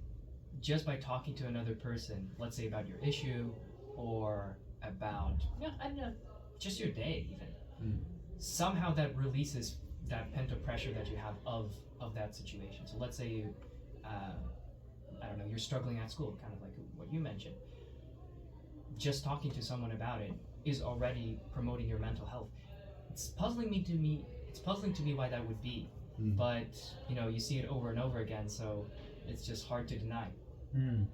just by talking to another person, let's say about your issue or about, I don't know, just your day even, somehow that releases that pent-up pressure that you have of that situation. So let's say you, I don't know, you're struggling at school, kind of like what you mentioned. Just talking to someone about it is already promoting your mental health. It's puzzling to me why that would be. But you see it over and over again, so it's just hard to deny. I mean,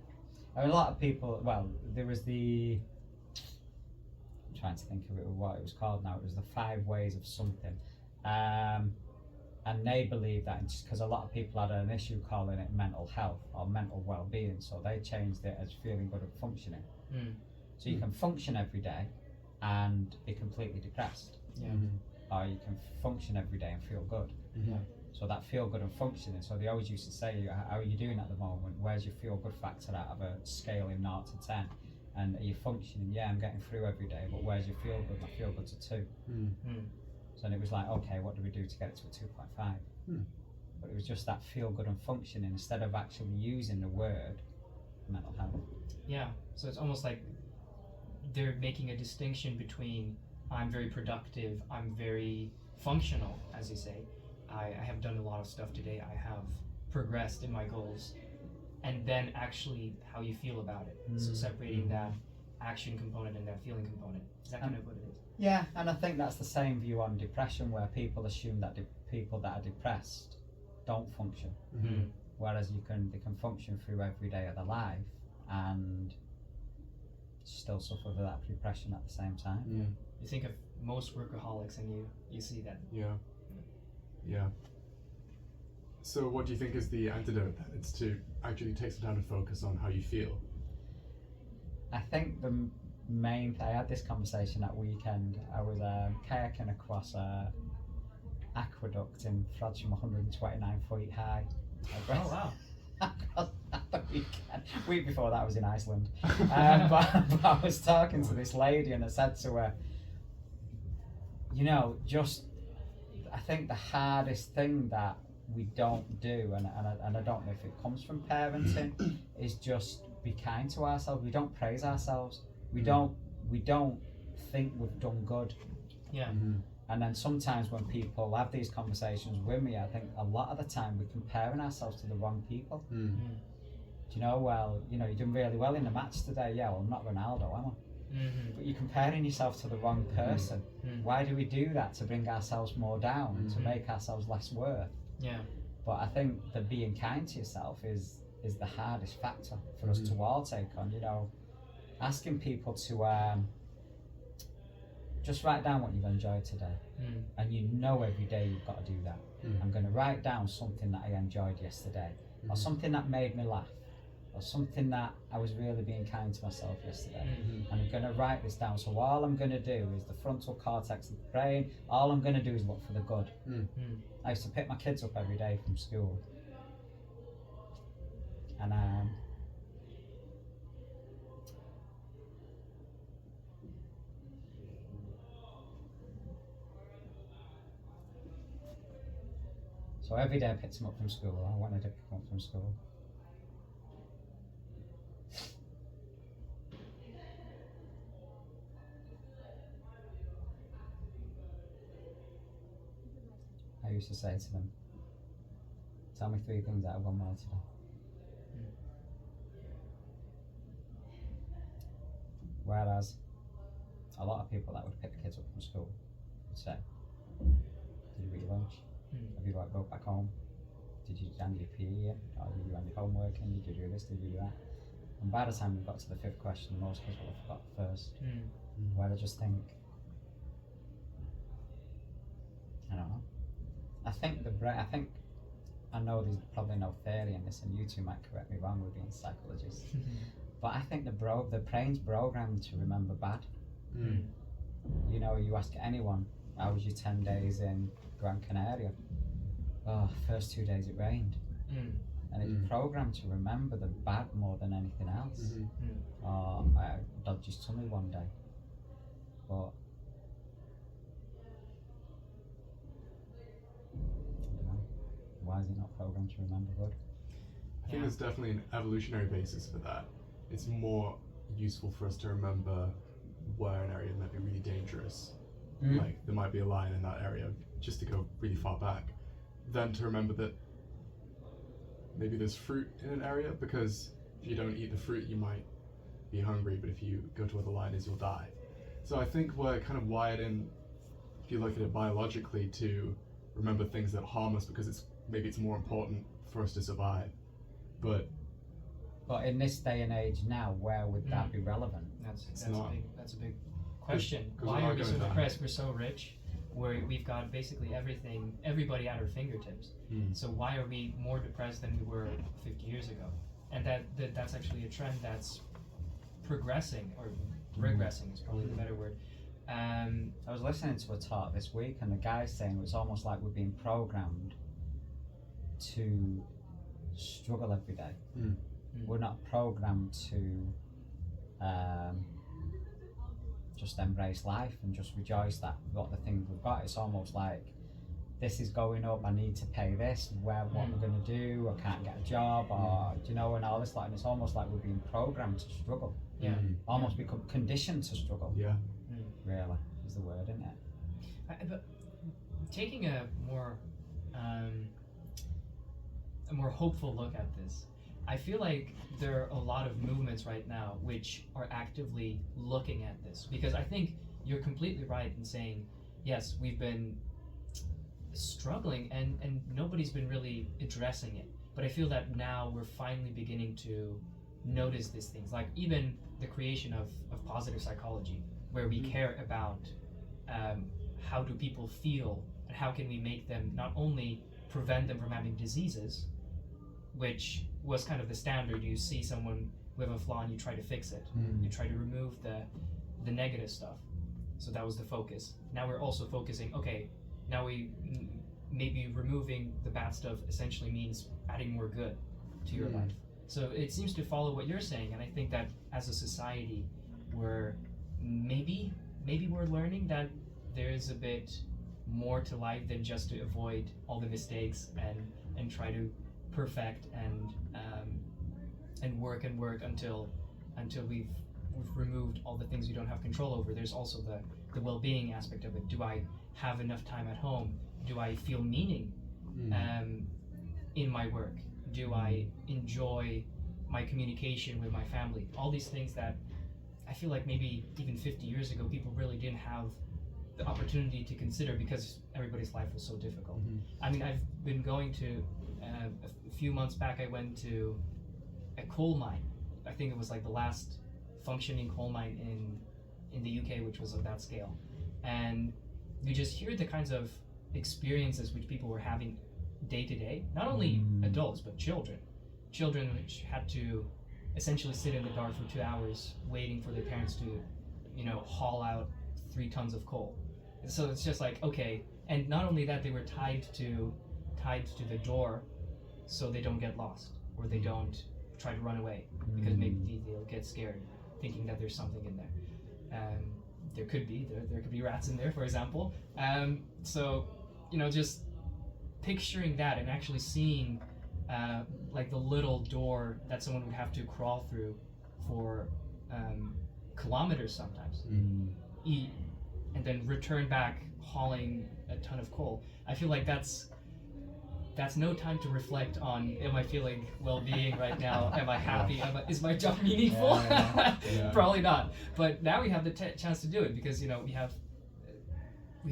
a lot of people. Well, there was the. I'm trying to think of what it was called now. It was the 5 ways of something, and they believe that because a lot of people had an issue calling it mental health or mental well-being, so they changed it as feeling good and functioning. So you can function every day and be completely depressed. Or you can function every day and feel good. So that feel good and functioning. So they always used to say, how are you doing at the moment? Where's your feel good factor out of a scale in 0 to 10? And are you functioning? Yeah, I'm getting through every day, but where's your feel good? My feel good's a 2. So then it was like, okay, what do we do to get it to a 2.5? But it was just that feel good and functioning instead of actually using the word mental health. Yeah, so it's almost like they're making a distinction between I'm very productive, I'm very functional, as you say. I have done a lot of stuff today, I have progressed in my goals, and then actually how you feel about it. So separating that action component and that feeling component. Is that kind of what it is? Yeah, and I think that's the same view on depression, where people assume that people that are depressed don't function, whereas they can function through every day of their life and still suffer with that depression at the same time. You think of most workaholics and you see that. Yeah. So what do you think is the antidote then? It's to actually take some time to focus on how you feel. I think the main thing, I had this conversation that weekend. I was kayaking across a aqueduct in Frodsham, 129 feet high. Oh wow. Across the weekend. Week before that I was in Iceland. But I was talking to this lady and I said to her, I think the hardest thing that we don't do, and I don't know if it comes from parenting, is just be kind to ourselves. We don't praise ourselves. We don't think we've done good. And then sometimes when people have these conversations with me, I think a lot of the time we're comparing ourselves to the wrong people. Well, you're doing really well in the match today. Yeah, well, I'm not Ronaldo, am I? But you're comparing yourself to the wrong person. Why do we do that? To bring ourselves more down, to make ourselves less worth. But I think that being kind to yourself is the hardest factor for us to all take on. Asking people to just write down what you've enjoyed today, and every day you've got to do that. I'm going to write down something that I enjoyed yesterday, or something that made me laugh, or something that I was really being kind to myself yesterday. And I'm going to write this down. So all I'm going to do is the frontal cortex of the brain. All I'm going to do is look for the good. I used to pick my kids up every day from school, and so every day I picked them up from school. I wanted to pick them up from school. I used to say to them, tell me 3 things that I've done well today. Whereas a lot of people that would pick the kids up from school would say, did you eat your lunch? Have you go back home? Did you hand your PE in? Or did you hand your homework in? Did you do this? Did you do that? And by the time we got to the 5th question, most kids will have forgot the first. Where I just think, I don't know. I think I know there's probably no theory in this, and you two might correct me wrong with being psychologists, but I think the brain's programmed to remember bad. You ask anyone, how was your 10 days in Gran Canaria? Oh, first 2 days it rained. And it's programmed to remember the bad more than anything else. Or I dodged his tummy one day. But why is it not programmed to remember good? I think Yeah. there's definitely an evolutionary basis for that. It's more useful for us to remember where an area might be really dangerous. Like there might be a lion in that area, just to go really far back, than to remember that maybe there's fruit in an area, because if you don't eat the fruit you might be hungry, but if you go to where the lion is you'll die. So I think we're kind of wired in, if you look at it biologically, to remember things that harm us because it's more important for us to survive. But in this day and age now, where would that be relevant? That's not. a big question. 'Cause Why we're are not we so going down. depressed? We're so rich, where we've got basically everybody at our fingertips. So why are we more depressed than we were 50 years ago? And that's actually a trend that's progressing, or regressing is probably the better word. I was listening to a talk this week, and the guy's saying it's almost like we're being programmed to struggle every day. We're not programmed to just embrace life and just rejoice that what the things we've got. It's almost like, this is going up, I need to pay this, what am I going to do, I can't get a job, or and all this, and it's almost like we're being programmed to struggle. Almost become conditioned to struggle. Really is the word, isn't it? But taking a more hopeful look at this, I feel like there are a lot of movements right now which are actively looking at this, because I think you're completely right in saying, yes, we've been struggling and nobody's been really addressing it, but I feel that now we're finally beginning to notice these things, like even the creation of positive psychology, where we care about how do people feel and how can we make them not only prevent them from having diseases, which was kind of the standard. You see someone with a flaw and you try to fix it. You try to remove the negative stuff. So that was the focus. Now we're also focusing, okay, now maybe removing the bad stuff essentially means adding more good to your life. So it seems to follow what you're saying, and I think that as a society, we're maybe we're learning that there is a bit more to life than just to avoid all the mistakes and try to perfect and work until we've removed all the things we don't have control over. There's also the well-being aspect of it. Do I have enough time at home? Do I feel meaning in my work? Do I enjoy my communication with my family? All these things that I feel like maybe even 50 years ago people really didn't have the opportunity to consider because everybody's life was so difficult. I mean, I've been going to a few months back I went to a coal mine. I think it was like the last functioning coal mine in the UK, which was of that scale. And you just hear the kinds of experiences which people were having day to day, not only adults but children which had to essentially sit in the dark for 2 hours waiting for their parents to haul out 3 tons of coal. And so it's just like, okay, and not only that, they were tied to the door so they don't get lost or they don't try to run away, because maybe they'll get scared thinking that there's something in there. There could be rats in there, for example. So just picturing that and actually seeing like the little door that someone would have to crawl through for kilometers sometimes, eat, and then return back hauling a ton of coal. I feel like that's no time to reflect on, am I feeling well-being right now? Am I happy? Is my job meaningful? Yeah. Probably not. But now we have the chance to do it because we have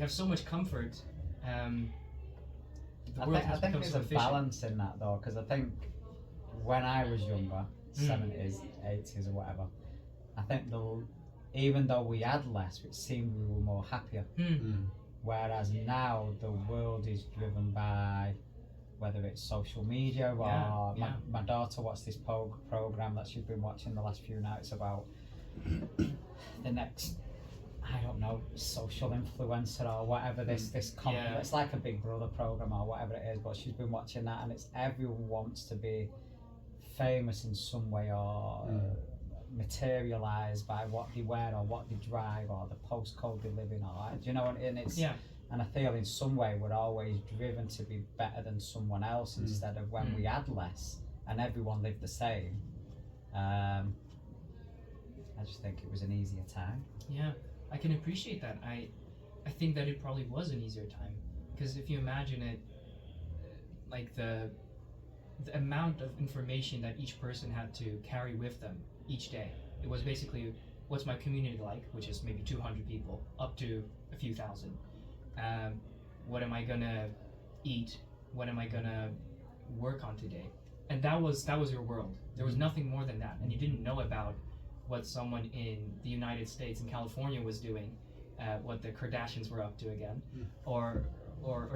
so much comfort. I think there's a balance in that though, because I think when I was younger, 70s, 80s or whatever, I think even though we had less, it seemed we were more happier. Whereas now the world is driven by whether it's social media or my daughter watched this program that she's been watching the last few nights about the next, I don't know, social influencer or whatever it's like a Big Brother program or whatever it is, but she's been watching that and it's everyone wants to be famous in some way or materialized by what they wear or what they drive or the postcode they live in, or and it's And I feel in some way we're always driven to be better than someone else instead of when we had less and everyone lived the same. I just think it was an easier time. Yeah, I can appreciate that. I think that it probably was an easier time, because if you imagine it, like the amount of information that each person had to carry with them each day. It was basically, what's my community like, which is maybe 200 people, up to a few thousand. What am I gonna eat? What am I gonna work on today? And that was your world. There was nothing more than that, and you didn't know about what someone in the United States in California was doing, what the Kardashians were up to again, or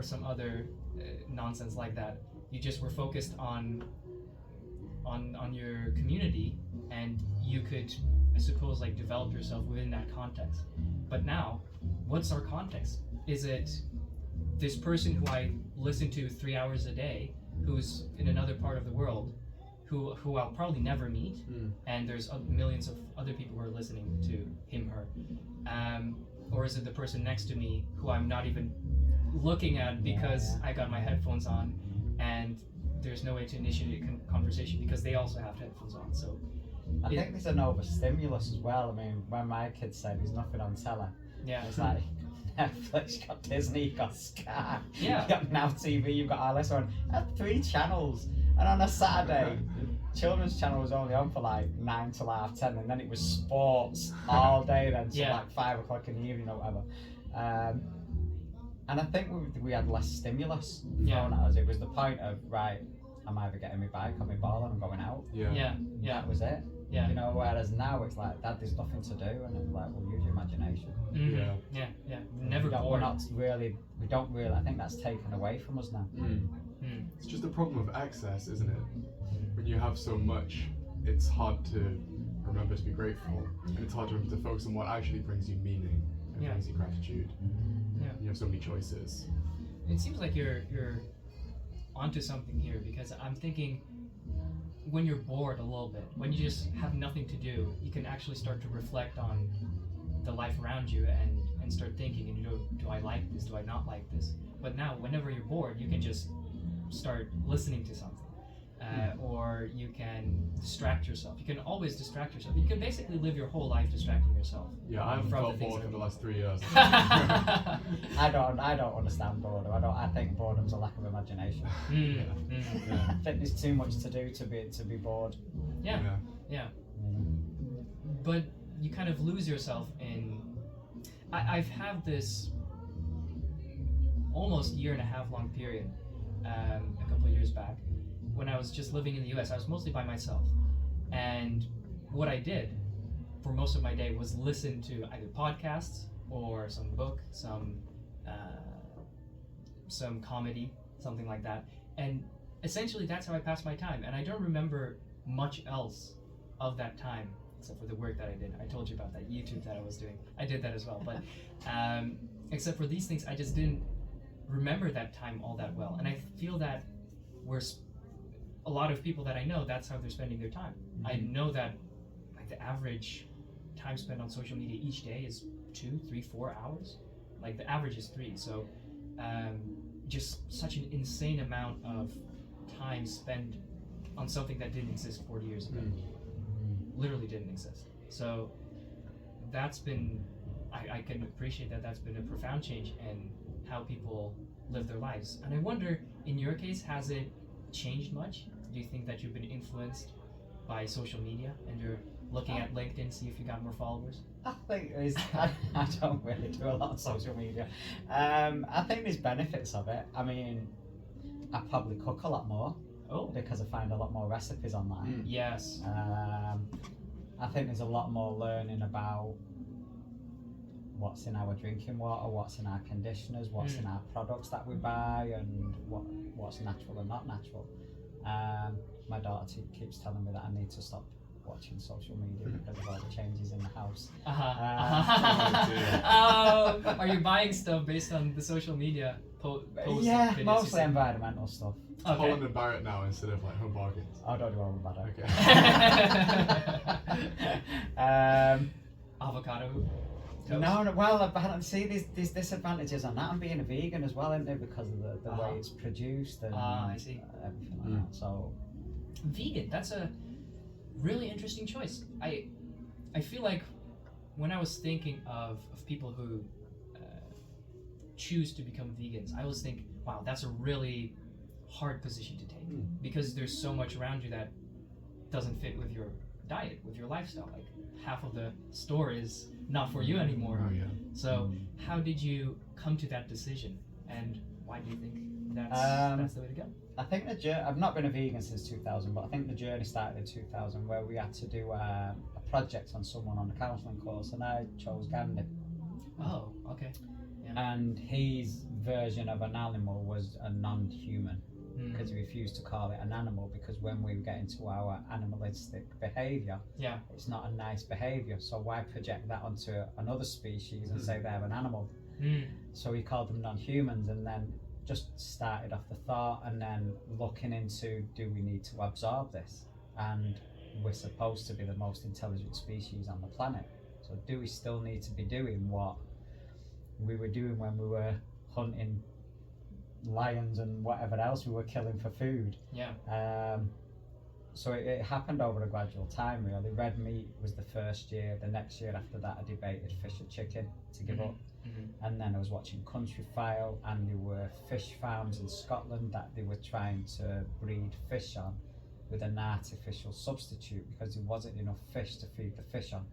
some other nonsense like that. You just were focused on your community, and you could, I suppose, like develop yourself within that context. But now, what's our context? Is it this person who I listen to 3 hours a day, who's in another part of the world, who I'll probably never meet, and there's millions of other people who are listening to him, her, or is it the person next to me who I'm not even looking at because I got my headphones on, and there's no way to initiate a conversation because they also have headphones on. So I think there's an overstimulus as well. I mean, when my kids say there's nothing on telly, it's like Netflix, you got Disney, you got Sky, you got Now TV, you've got RLS on. I had 3 channels, and on a Saturday, children's channel was only on for like 9 till 10:30, and then it was sports all day then till like 5 o'clock in the evening or whatever. And I think we had less stimulus thrown at us. It was the point of, right, I'm either getting my bike or my ball and I'm going out. That was it. You know, whereas now it's like, Dad, there's nothing to do, and it's like, well, use your imagination. Never bored. We don't really, I think that's taken away from us now. It's just a problem of access, isn't it? When you have so much, it's hard to remember to be grateful, and it's hard to remember to focus on what actually brings you meaning and brings you gratitude. You have so many choices. It seems like you're onto something here, because I'm thinking, when you're bored a little bit, when you just have nothing to do, you can actually start to reflect on the life around you and start thinking, and you know, do I like this? Do I not like this? But now, whenever you're bored, you can just start listening to something. Or you can distract yourself. You can always distract yourself. You can basically live your whole life distracting yourself. Yeah, I haven't felt bored for the last 3 years. I don't understand boredom. I think boredom's a lack of imagination. I think there's too much to do to be bored. But you kind of lose yourself in. I've had this almost 1.5 year long period, a couple of years back, when I was just living in the US. I was mostly by myself, and what I did for most of my day was listen to either podcasts or some book, some comedy, something like that, and essentially that's how I passed my time. And I don't remember much else of that time except for the work that I did. I told you about that YouTube that I was doing. I did that as well, but except for these things, I just didn't remember that time all that well. And I feel that a lot of people that I know, that's how they're spending their time. I know that like the average time spent on social media each day is 2, 3, 4 hours. Like the average is 3. So just such an insane amount of time spent on something that didn't exist 40 years ago. Literally didn't exist. So that's been, I can appreciate that that's been a profound change in how people live their lives. And I wonder, in your case, has it changed much? Do you think that you've been influenced by social media and you're looking at LinkedIn, see if you got more followers? I think I don't really do a lot of social media. I think there's benefits of it. I mean, I probably cook a lot more because I find a lot more recipes online. Yes. I think there's a lot more learning about what's in our drinking water, what's in our conditioners, what's in our products that we buy, and what's natural and not natural. My daughter keeps telling me that I need to stop watching social media because of all the changes in the house. Are you buying stuff based on the social media posts? Yeah, mostly environmental stuff. Okay. Holland and Barrett now instead of like Home Bargains. I don't do Holland and Barrett. Okay. Avocado. toast. No, well, apparently, see, there's disadvantages on that and being a vegan as well, isn't there? Because of the way it's produced and I see. everything like that. So, Vegan, that's a really interesting choice. I feel like when I was thinking of people who choose to become vegans, I always think, wow, that's a really hard position to take because there's so much around you that doesn't fit with your diet, with your lifestyle. Like half of the store is not for you anymore. Oh, yeah. So how did you come to that decision, and why do you think that's the way to go? I think I've not been a vegan since 2000, but I think the journey started in 2000 where we had to do a project on someone on the counselling course, and I chose Gandhi. Oh, okay. And his version of an animal was a non-human, because he refused to call it an animal, because when we get into our animalistic behaviour, it's not a nice behaviour, so why project that onto another species and say they're an animal? So he called them non-humans, and then just started off the thought and then looking into, do we need to absorb this? And we're supposed to be the most intelligent species on the planet, so do we still need to be doing what we were doing when we were hunting lions and whatever else we were killing for food? So it happened over a gradual time, really. Red meat was the first year. The next year after that, I debated fish or chicken to give up. And then I was watching Countryfile, and there were fish farms in Scotland that they were trying to breed fish on with an artificial substitute because there wasn't enough fish to feed the fish on.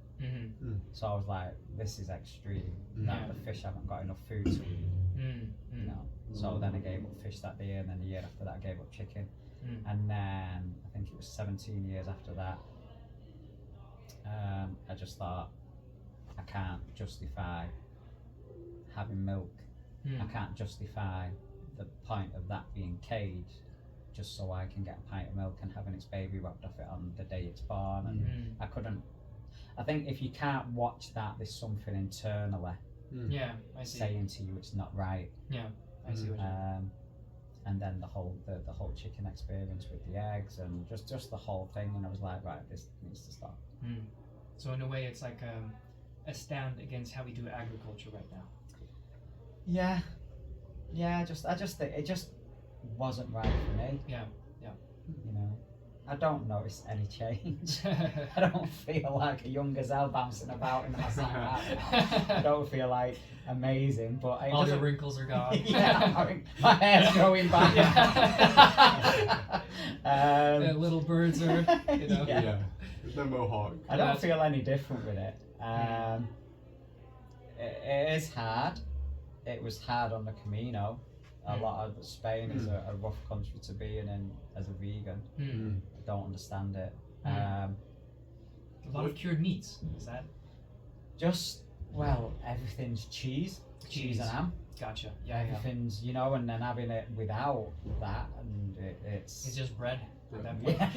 So I was like, this is extreme. That the fish haven't got enough food to eat. You know. So then I gave up fish that year, and then the year after that I gave up chicken. And then I think it was 17 years after that, I just thought, I can't justify having milk. I can't justify the point of that being caged just so I can get a pint of milk and having its baby wrapped off it on the day it's born. And I couldn't. I think if you can't watch that, there's something internally I see. saying to you it's not right. I see what you mean. And then the whole chicken experience with the eggs and just the whole thing, and I was like, right, this needs to stop. So in a way, it's like a stand against how we do agriculture right now. Yeah. I just think it just wasn't right for me. Yeah. You know, I don't notice any change. I don't feel like a young gazelle bouncing about in my sack. I don't feel like amazing, but all your wrinkles are gone. My hair's growing back. Little birds are, you know. There's no mohawk. I don't feel any different with it. It is hard. It was hard on the Camino. A lot of Spain is a rough country to be in as a vegan. I don't understand it. A lot of cured meats. Is that? Just, everything's cheese and ham. Gotcha. Everything's, you know, and then having it without that, and it's just bread.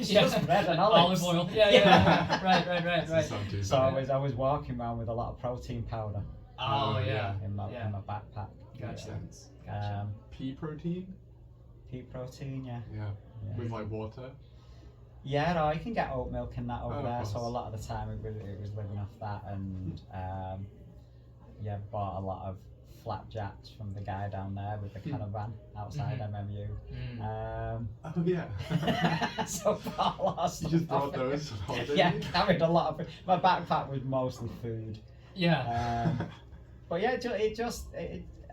It's just bread and olives. Olive oil. Yeah. Right. So I was walking around with a lot of protein powder. In my backpack. Gotcha. Pea protein? Pea protein, yeah. With like water? Yeah, no, you can get oat milk and that over there, so a course. lot of the time it was living off that, and bought a lot of flapjacks from the guy down there with the caravan outside MMU. Oh yeah. So bought a lot of You stuff. just brought those on holiday? Yeah, carried a lot of. My backpack was mostly food. But yeah,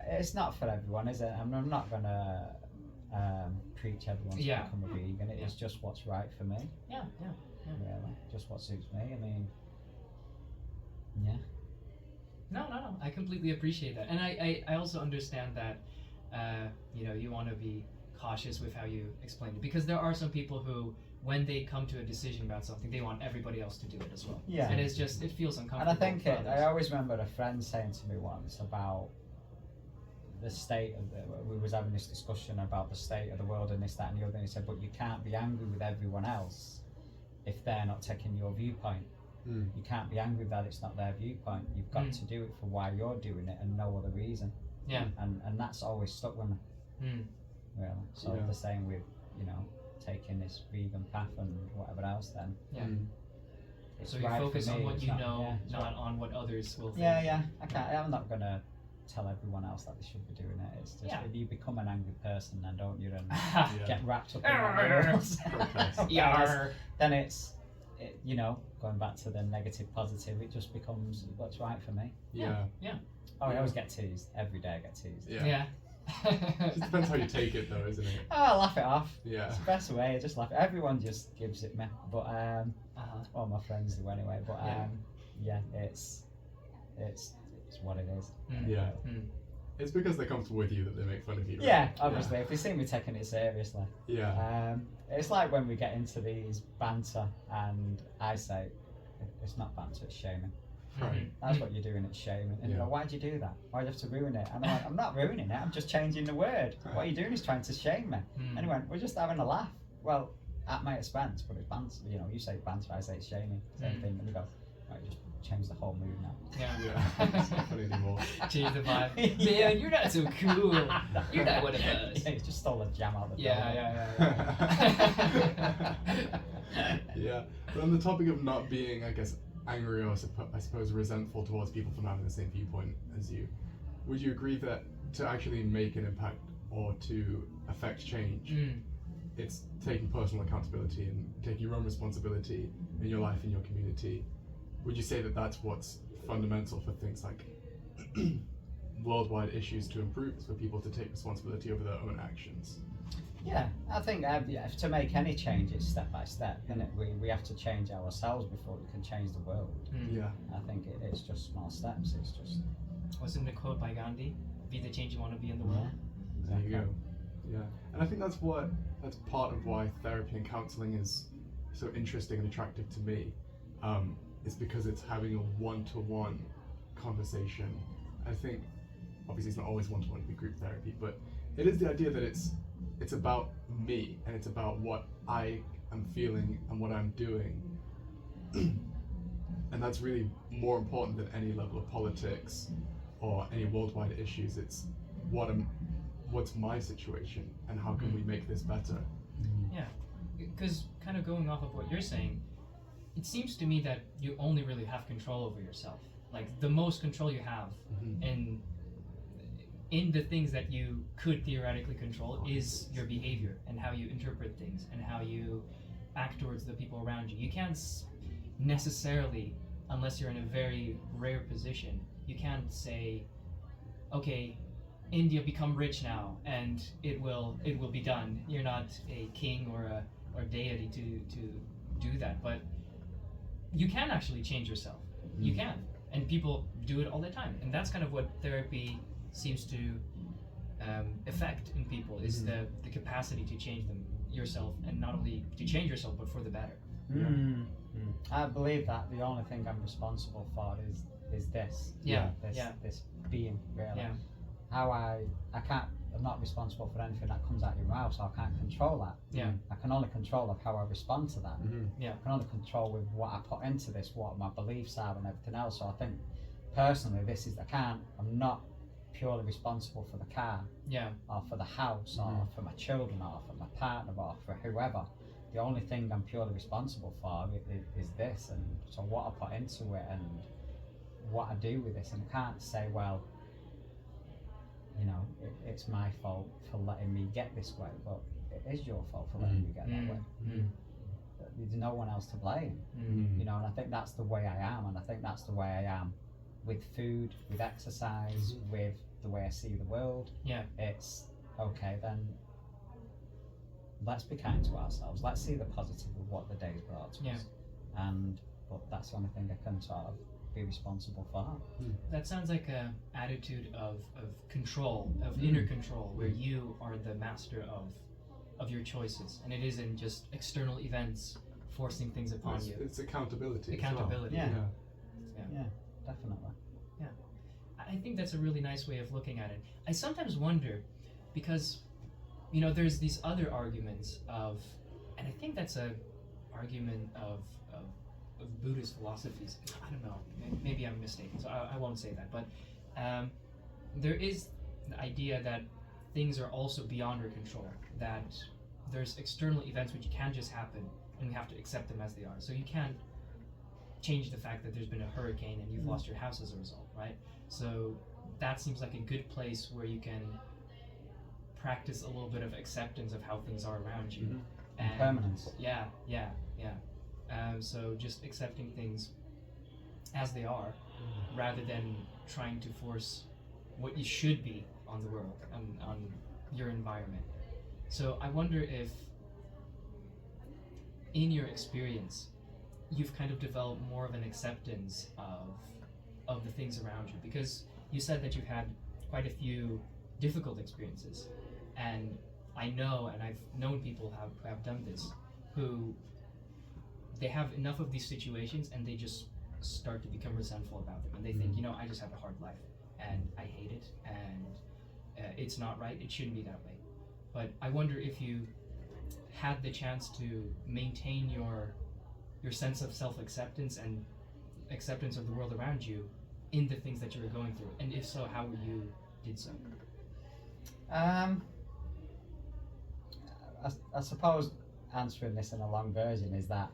it's not for everyone, is it? I'm not gonna preach everyone to become a vegan. It's just what's right for me. Yeah. Really, just what suits me. I mean, No. I completely appreciate that, and I also understand that you want to be cautious with how you explain it, because there are some people who, when they come to a decision about something, they want everybody else to do it as well. Yeah. And it feels uncomfortable. And I think for others. I always remember a friend saying to me once about the state of we was having this discussion about the state of the world and this, that, and the other, and he said, but you can't be angry with everyone else if they're not taking your viewpoint. You can't be angry that it's not their viewpoint. You've got to do it for why you're doing it and no other reason. And that's always stuck with me. Really. So the same with, you know, taking this vegan path and whatever else then. it's So you right for focus on me, what it's you not- know, yeah, it's not right. on what others will think. Yeah, I'm not gonna tell everyone else that they should be doing it. It's just Yeah. if you become an angry person, then don't you, and Yeah. get wrapped up in what else. Protest. Yarr. Then you know, going back to the negative positive, it just becomes what's right for me. Yeah. Oh, I always get teased. Every day I get teased. Yeah. Yeah. Just depends how you take it, though, isn't it? Oh, I laugh it off. Yeah. It's the best way. I just laugh. Everyone just gives it me, but Uh-huh. all my friends do anyway. But Yeah. it's what it is. Mm. Yeah. Mm. It's because they're comfortable with you that they make fun of you. Right? Yeah, obviously, if they see me taking it seriously. Yeah. It's like when we get into these banter, and I say, it's not banter, it's shaming. Right. That's what you're doing, it's shaming. And you Yeah. go, why'd you do that? Why'd you have to ruin it? And I'm like, I'm not ruining it, I'm just changing the word. What you're doing is trying to shame me. Mm. And he went, we're just having a laugh. Well, at my expense, but it's banter. You know, you say banter, I say it's shaming. Same thing. And we go, right, just change the whole mood now. Yeah. Yeah. It's not funny anymore. Change the vibe. Man, you're not so cool. You're not one of us. Yeah, he just stole a jam out of the Yeah. Yeah. But on the topic of not being, I guess, angry or I suppose resentful towards people for not having the same viewpoint as you, would you agree that to actually make an impact or to affect change, Mm. it's taking personal accountability and taking your own responsibility in your life and your community? Would you say that that's what's fundamental for things like worldwide issues to improve, is for people to take responsibility over their own actions? Yeah, I think to make any change, it's step by step, isn't it? We have to change ourselves before we can change the world. Mm. Yeah. I think it's just small steps. It's just Wasn't the quote by Gandhi? Be the change you want to be in the world. There you go. Yeah. And I think that's part of why therapy and counselling is so interesting and attractive to me. It's because it's having a one-to-one conversation. I think obviously it's not always one-to-one, it'd be group therapy, but it is the idea that it's about me and it's about what I am feeling and what I'm doing. And that's really more important than any level of politics or any worldwide issues. It's what's my situation and how can we make this better? Yeah, because kind of going off of what you're saying, it seems to me that you only really have control over yourself. Like the most control you have in the things that you could theoretically control is your behavior and how you interpret things and how you act towards the people around you. You can't necessarily, unless you're in a very rare position, you can't say, okay, India become rich now and it will be done. You're not a king or a deity to do that, but you can actually change yourself. You can, and people do it all the time, and that's kind of what therapy seems to affect in people is the capacity to change yourself, and not only to change yourself but for the better. I believe that the only thing I'm responsible for is this. Yeah. This being really. Yeah. How I'm not responsible for anything that comes out your mouth, so I can't control that. Yeah. I can only control of how I respond to that. Yeah. I can only control with what I put into this, what my beliefs are and everything else. So I think personally I'm not purely responsible for the car Yeah. or for the house or for my children or for my partner or for whoever. The only thing I'm purely responsible for is this, and so what I put into it and what I do with this. And I can't say, well, you know, it's my fault for letting me get this way, but it is your fault for letting you get that way. There's no one else to blame, you know, and I think that's the way I am, and I think that's the way I am with food, with exercise, with the way I see the world. Yeah. It's okay, then let's be kind to ourselves. Let's see the positive of what the day's brought to us. But that's the only thing I can sort of be responsible for. That sounds like a attitude of control, of inner control, where you are the master of your choices, and it isn't just external events forcing things upon you. It's accountability. Accountability. As well. Yeah, definitely. I think that's a really nice way of looking at it. I sometimes wonder, because, you know, there's these other arguments of, and I think that's a argument of Buddhist philosophies. I don't know, maybe I'm mistaken, so I won't say that, but there is the idea that things are also beyond our control, that there's external events which can't just happen, and we have to accept them as they are. So you can't change the fact that there's been a hurricane and you've lost your house as a result, right? So that seems like a good place where you can practice a little bit of acceptance of how things are around you. And Permanence. Yeah. So just accepting things as they are, rather than trying to force what you should be on the world and on your environment. So I wonder if, in your experience, you've kind of developed more of an acceptance of the things around you, because you said that you've had quite a few difficult experiences, and I know, and I've known people who have done this, who they have enough of these situations and they just start to become resentful about them, and they think, I just have a hard life and I hate it, and it's not right, it shouldn't be that way. But I wonder if you had the chance to maintain your sense of self-acceptance and acceptance of the world around you in the things that you were going through, and if so, how you did so. I suppose answering this in a long version is that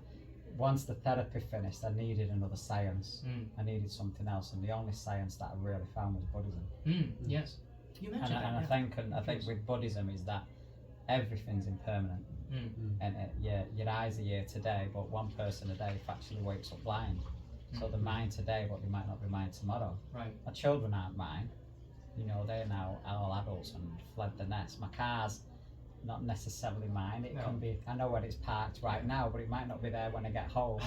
once the therapy finished, I needed another science. I needed something else, and the only science that I really found was Buddhism. Yes, you mentioned that. And I think with Buddhism is that everything's impermanent, and your eyes are here today, but one person a day factually wakes up blind. So they're mine today, but they might not be mine tomorrow. Right. My children aren't mine. They're now all adults and fled the nest. My car's not necessarily mine. It can be. I know where it's parked right now, but it might not be there when I get home.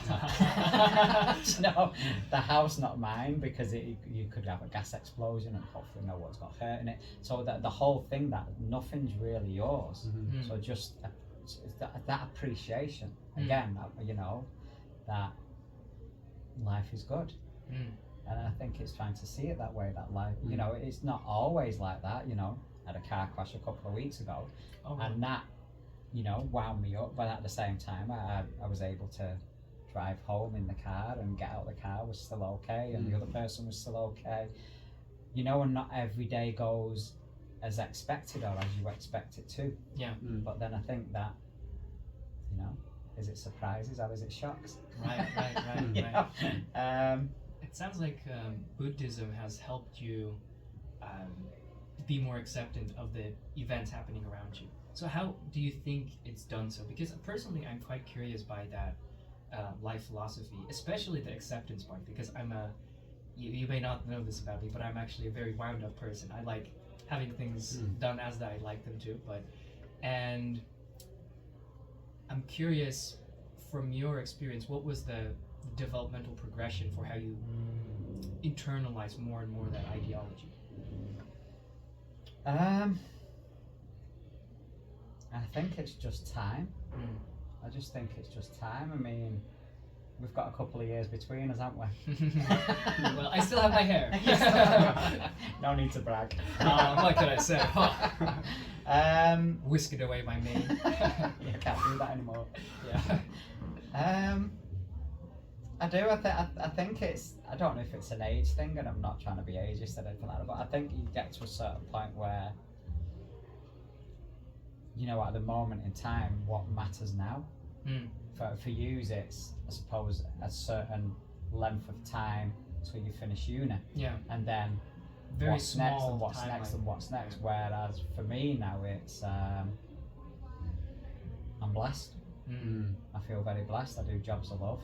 The house not mine, because you could have a gas explosion and hopefully no one's got hurt in it. So that the whole thing, that nothing's really yours. So just that appreciation again. That life is good. And I think it's trying to see it that way. That life, it's not always like that. I had a car crash a couple of weeks ago, and that, wound me up. But at the same time, I was able to drive home in the car and get out of the car was still okay, and the other person was still okay. And not every day goes as expected or as you expect it to. Yeah. But then I think that, is it surprises or is it shocks? Right. It sounds like Buddhism has helped you be more acceptant of the events happening around you. So how do you think it's done so? Because personally, I'm quite curious by that life philosophy, especially the acceptance part, because you may not know this about me, but I'm actually a very wound up person. I like having things done as I like them to, and I'm curious, from your experience, what was the developmental progression for how you internalize more and more that ideology? I think it's just time. I just think it's just time. I mean, we've got a couple of years between us, haven't we? Well, I still have my hair. No need to brag. What can I say? Whisked away my mane. You can't do that anymore. Yeah. I do. I think it's. I don't know if it's an age thing, and I'm not trying to be ageist or anything like that. But I think you get to a certain point where, at the moment in time, what matters now. For you, it's, I suppose, a certain length of time till you finish uni. Yeah. And then Very what's next small and what's timeline. next and what's next. Whereas for me now, it's I'm blessed. I feel very blessed. I do jobs I love.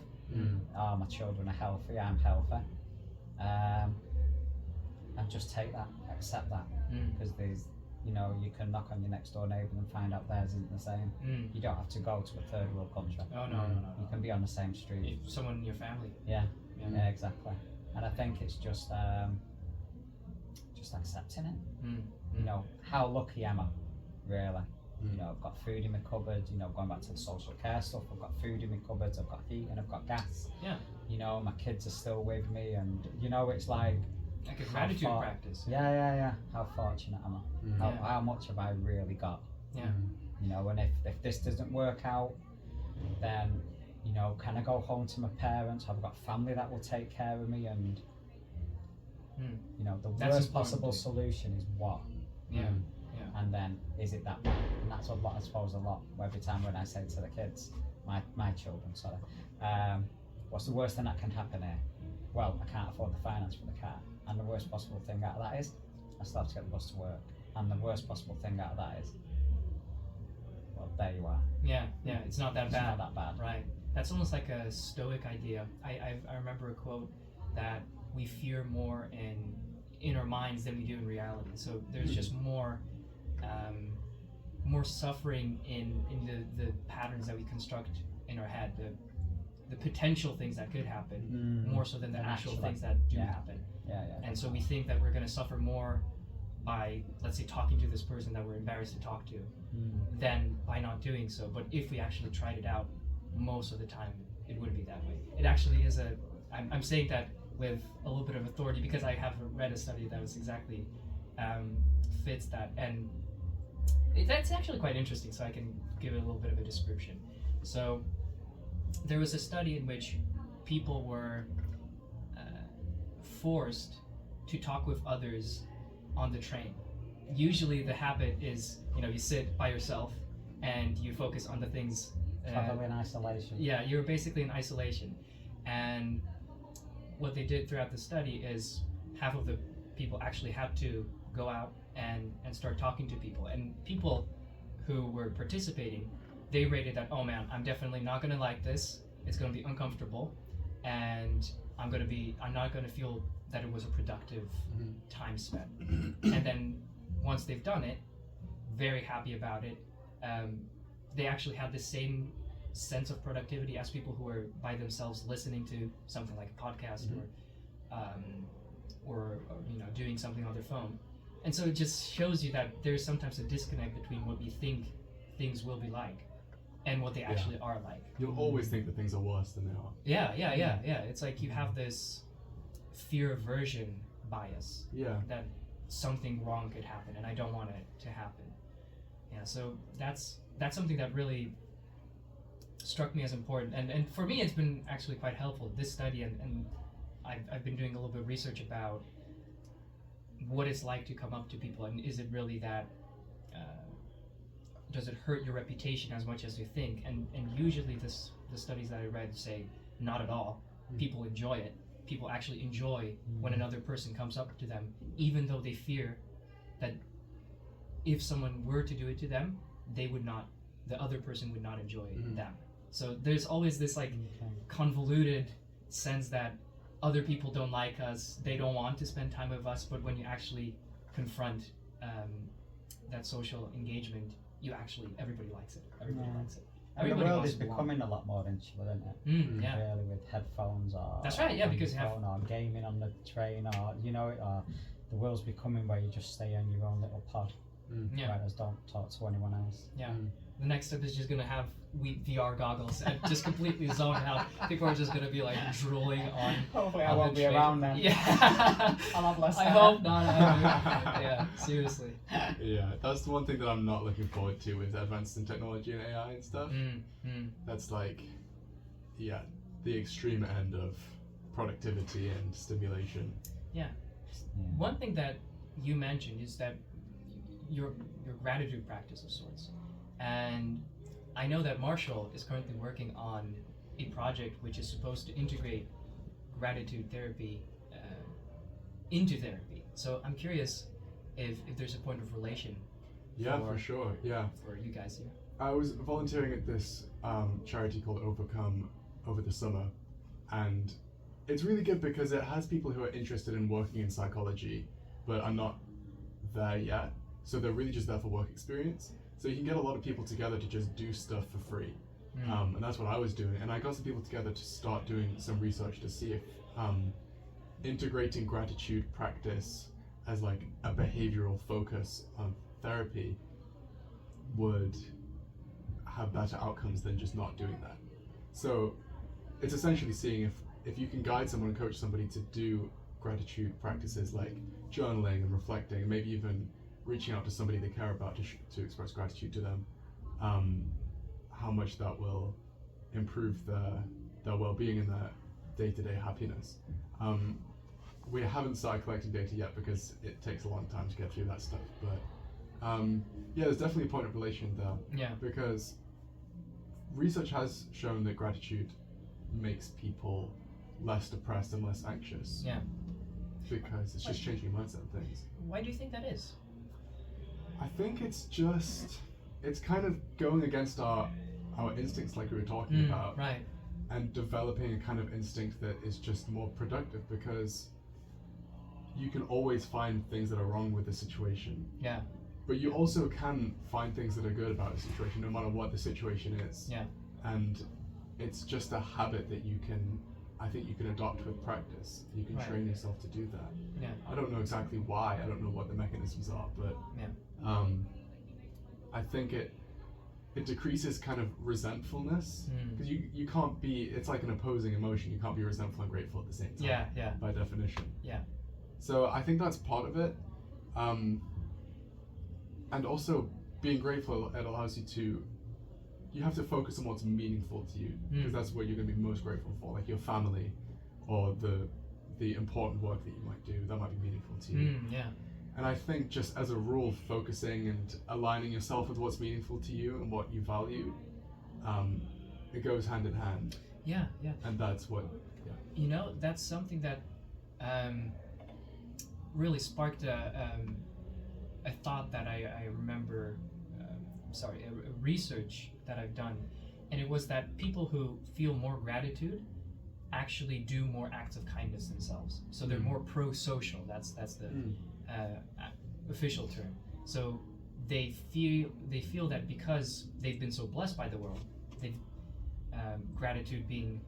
My children are healthy. I'm healthy. And just take that, accept that, because there's, you can knock on your next door neighbour and find out theirs isn't the same. You don't have to go to a third world country. Oh no. You can be on the same street. If someone in your family. Yeah, exactly. And I think it's just accepting it. How lucky am I, really? I've got food in my cupboard. Going back to the social care stuff, I've got food in my cupboards. I've got heat and I've got gas. Yeah. My kids are still with me, and it's like a gratitude practice. Yeah. How fortunate am I? How much have I really got? Yeah. And if this doesn't work out, then can I go home to my parents? Have I got family that will take care of me? And the That's worst important possible too. solution is what? Yeah. And then is it that bad? And that's a lot, I suppose, every time when I say to the kids, my children, sorry, what's the worst thing that can happen here? Well, I can't afford the finance for the car. And the worst possible thing out of that is, I still have to get the bus to work. And the worst possible thing out of that is, well, there you are. Yeah, it's not that It's bad. not that bad. Right. That's almost like a stoic idea. I remember a quote that we fear more in our minds than we do in reality. So there's just more suffering in the patterns that we construct in our head, the potential things that could happen, more so than the actual things that do happen. Yeah. And so we think that we're going to suffer more by, let's say, talking to this person that we're embarrassed to talk to, than by not doing so. But if we actually tried it out, most of the time it wouldn't be that way. It actually is I'm saying that with a little bit of authority because I have read a study that was exactly fits that, and that's actually quite interesting, so I can give it a little bit of a description. So there was a study in which people were forced to talk with others on the train. Usually the habit is, you sit by yourself and you focus on the things. Probably in isolation. Yeah, you're basically in isolation. And what they did throughout the study is half of the people actually had to go out and start talking to people. And people who were participating, they rated that, oh man, I'm definitely not going to like this. It's going to be uncomfortable. And I'm not going to feel that it was a productive time spent. And then once they've done it, very happy about it, they actually had the same sense of productivity as people who are by themselves listening to something like a podcast or doing something on their phone. And so it just shows you that there's sometimes a disconnect between what we think things will be like and what they actually are like. You'll always think that things are worse than they are. Yeah. It's like you have this fear aversion bias that something wrong could happen and I don't want it to happen. Yeah, so that's something that really struck me as important, and for me it's been actually quite helpful, this study, and I've been doing a little bit of research about what it's like to come up to people, and is it really that does it hurt your reputation as much as you think, and usually the studies that I read say not at all. People enjoy it. People actually enjoy when another person comes up to them, even though they fear that if someone were to do it to them, the other person would not enjoy them. So there's always this convoluted sense that other people don't like us, they don't want to spend time with us, but when you actually confront that social engagement, everybody likes it. Everybody likes it. And the world is becoming a lot more insular, isn't it? Really, with headphones or that's right, yeah, because you have or gaming on the train, or the world's becoming where you just stay in your own little pod. Writers don't talk to anyone else. The next step is just gonna have VR goggles and just completely zone out. People are just gonna be drooling on. Hopefully I won't be around then. Yeah. I'll have less I time. hope not. Yeah, seriously. Yeah, that's the one thing that I'm not looking forward to with advances in technology and AI and stuff. That's the extreme end of productivity and stimulation. Yeah. One thing that you mentioned is that your gratitude practice of sorts, and I know that Marshall is currently working on a project which is supposed to integrate gratitude therapy into therapy. So I'm curious if there's a point of relation. For sure. Yeah. For you guys here. I was volunteering at this charity called Overcome over the summer, and it's really good because it has people who are interested in working in psychology but are not there yet. So they're really just there for work experience. So you can get a lot of people together to just do stuff for free. And that's what I was doing. And I got some people together to start doing some research to see if integrating gratitude practice as a behavioral focus of therapy would have better outcomes than just not doing that. So it's essentially seeing if you can guide someone and coach somebody to do gratitude practices like journaling and reflecting, and maybe even reaching out to somebody they care about to express gratitude to them, how much that will improve their well-being and their day-to-day happiness. We haven't started collecting data yet because it takes a long time to get through that stuff, but there's definitely a point of relation there. Yeah. Because research has shown that gratitude makes people less depressed and less anxious. Yeah. Because it's just changing your mindset and things. Why do you think that is? I think it's kind of going against our instincts, like we were talking about, Right. and developing a kind of instinct that is just more productive, because you can always find things that are wrong with the situation. Yeah. But you also can find things that are good about a situation, no matter what the situation is. Yeah. And it's just a habit that I think you can adopt with practice. You can Right. train yourself to do that. Yeah. I don't know exactly why, I don't know what the mechanisms are, but Yeah. I think it decreases kind of resentfulness, because you can't be, it's like an opposing emotion, you can't be resentful and grateful at the same time. Yeah. Yeah. By definition. Yeah. So I think that's part of it. And also being grateful, it allows you have to focus on what's meaningful to you, because that's what you're going to be most grateful for, like your family or the important work that you might do, that might be meaningful to you. Yeah. And I think just as a rule, focusing and aligning yourself with what's meaningful to you and what you value, it goes hand in hand. Yeah. Yeah. And that's what, You know, that's something that really sparked a thought that I remember, a research that I've done, and it was that people who feel more gratitude actually do more acts of kindness themselves. So they're more pro-social. That's the official term. So they feel that because they've been so blessed by the world, gratitude being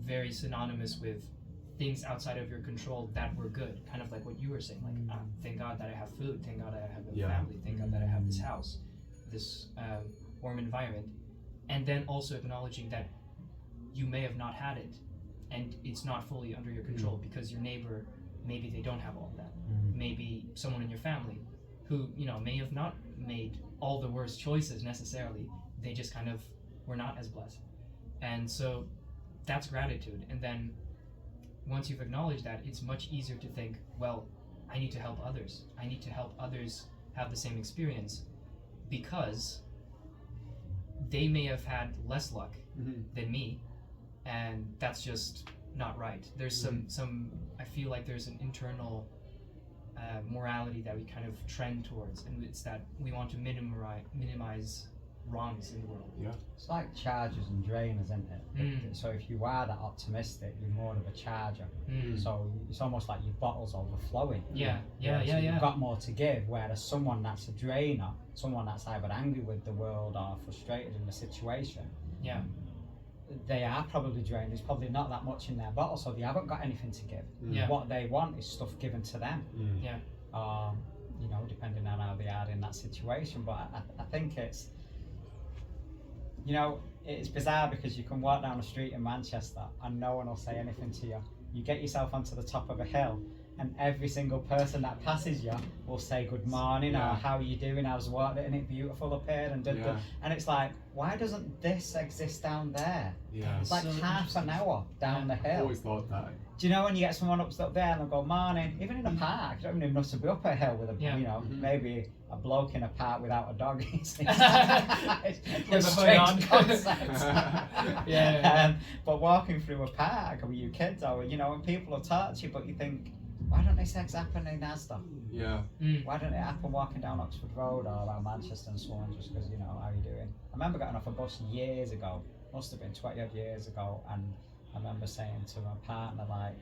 very synonymous with things outside of your control that were good, kind of like what you were saying, like thank God that I have food, thank God I have a family, thank God that I have this house, this warm environment, and then also acknowledging that you may have not had it and it's not fully under your control because your neighbor, maybe they don't have all of that, maybe someone in your family who may have not made all the worst choices necessarily, they just kind of were not as blessed. And so that's gratitude. And then once you've acknowledged that, it's much easier to think, well, I need to help others. I need to help others have the same experience, because they may have had less luck than me, and that's just not right. There's some I feel like there's an internal morality that we kind of trend towards, and it's that we want to minimize wrongs in the world. Yeah. It's like chargers and drainers, isn't it? So if you are that optimistic, you're more of a charger. So it's almost like your bottle's overflowing. Yeah. So you've got more to give, whereas someone that's a drainer, someone that's either angry with the world or frustrated in the situation, they are probably drained. There's probably not that much in their bottle, so they haven't got anything to give. What they want is stuff given to them. Depending on how they are in that situation. But I think it's, it's bizarre, because you can walk down the street in Manchester and no one will say anything to you. You get yourself onto the top of a hill and every single person that passes you will say good morning, or how are you doing, how's work, isn't it beautiful up here, and and it's like, why doesn't this exist down there? It's like half an hour down the hill. I've always thought that. Do you know when you get someone up there and they'll go morning, even in a park, you don't even have to be up a hill with a maybe a bloke in a park without a dog. It's a strange concept. But walking through a park with your kids, or and people will talk to you, but you think, why don't this happen in Asda? Why don't it happen walking down Oxford Road or around Manchester and so on, just because, how you doing? I remember getting off a bus years ago, must have been 20 odd years ago, and I remember saying to my partner, like,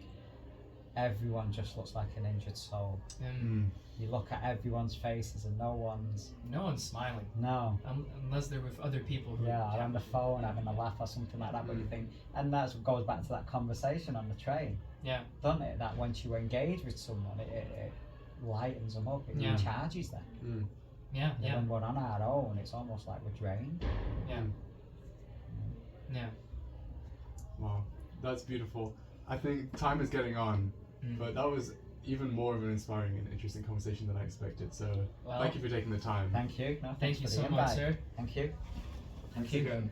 everyone just looks like an injured soul. You look at everyone's faces and no one's smiling. No. Unless they're with other people who or on the phone having a laugh or something like that, but you think, and that goes back to that conversation on the train. Doesn't it? That once you engage with someone, it lightens them up, it recharges them. When we're on our own, it's almost like we're drained. Wow, that's beautiful. I think time is getting on, but that was even more of an inspiring and interesting conversation than I expected. So thank you for taking the time. Thank you. No, thank you for the so invite. much, sir. Thank you. Thank you again.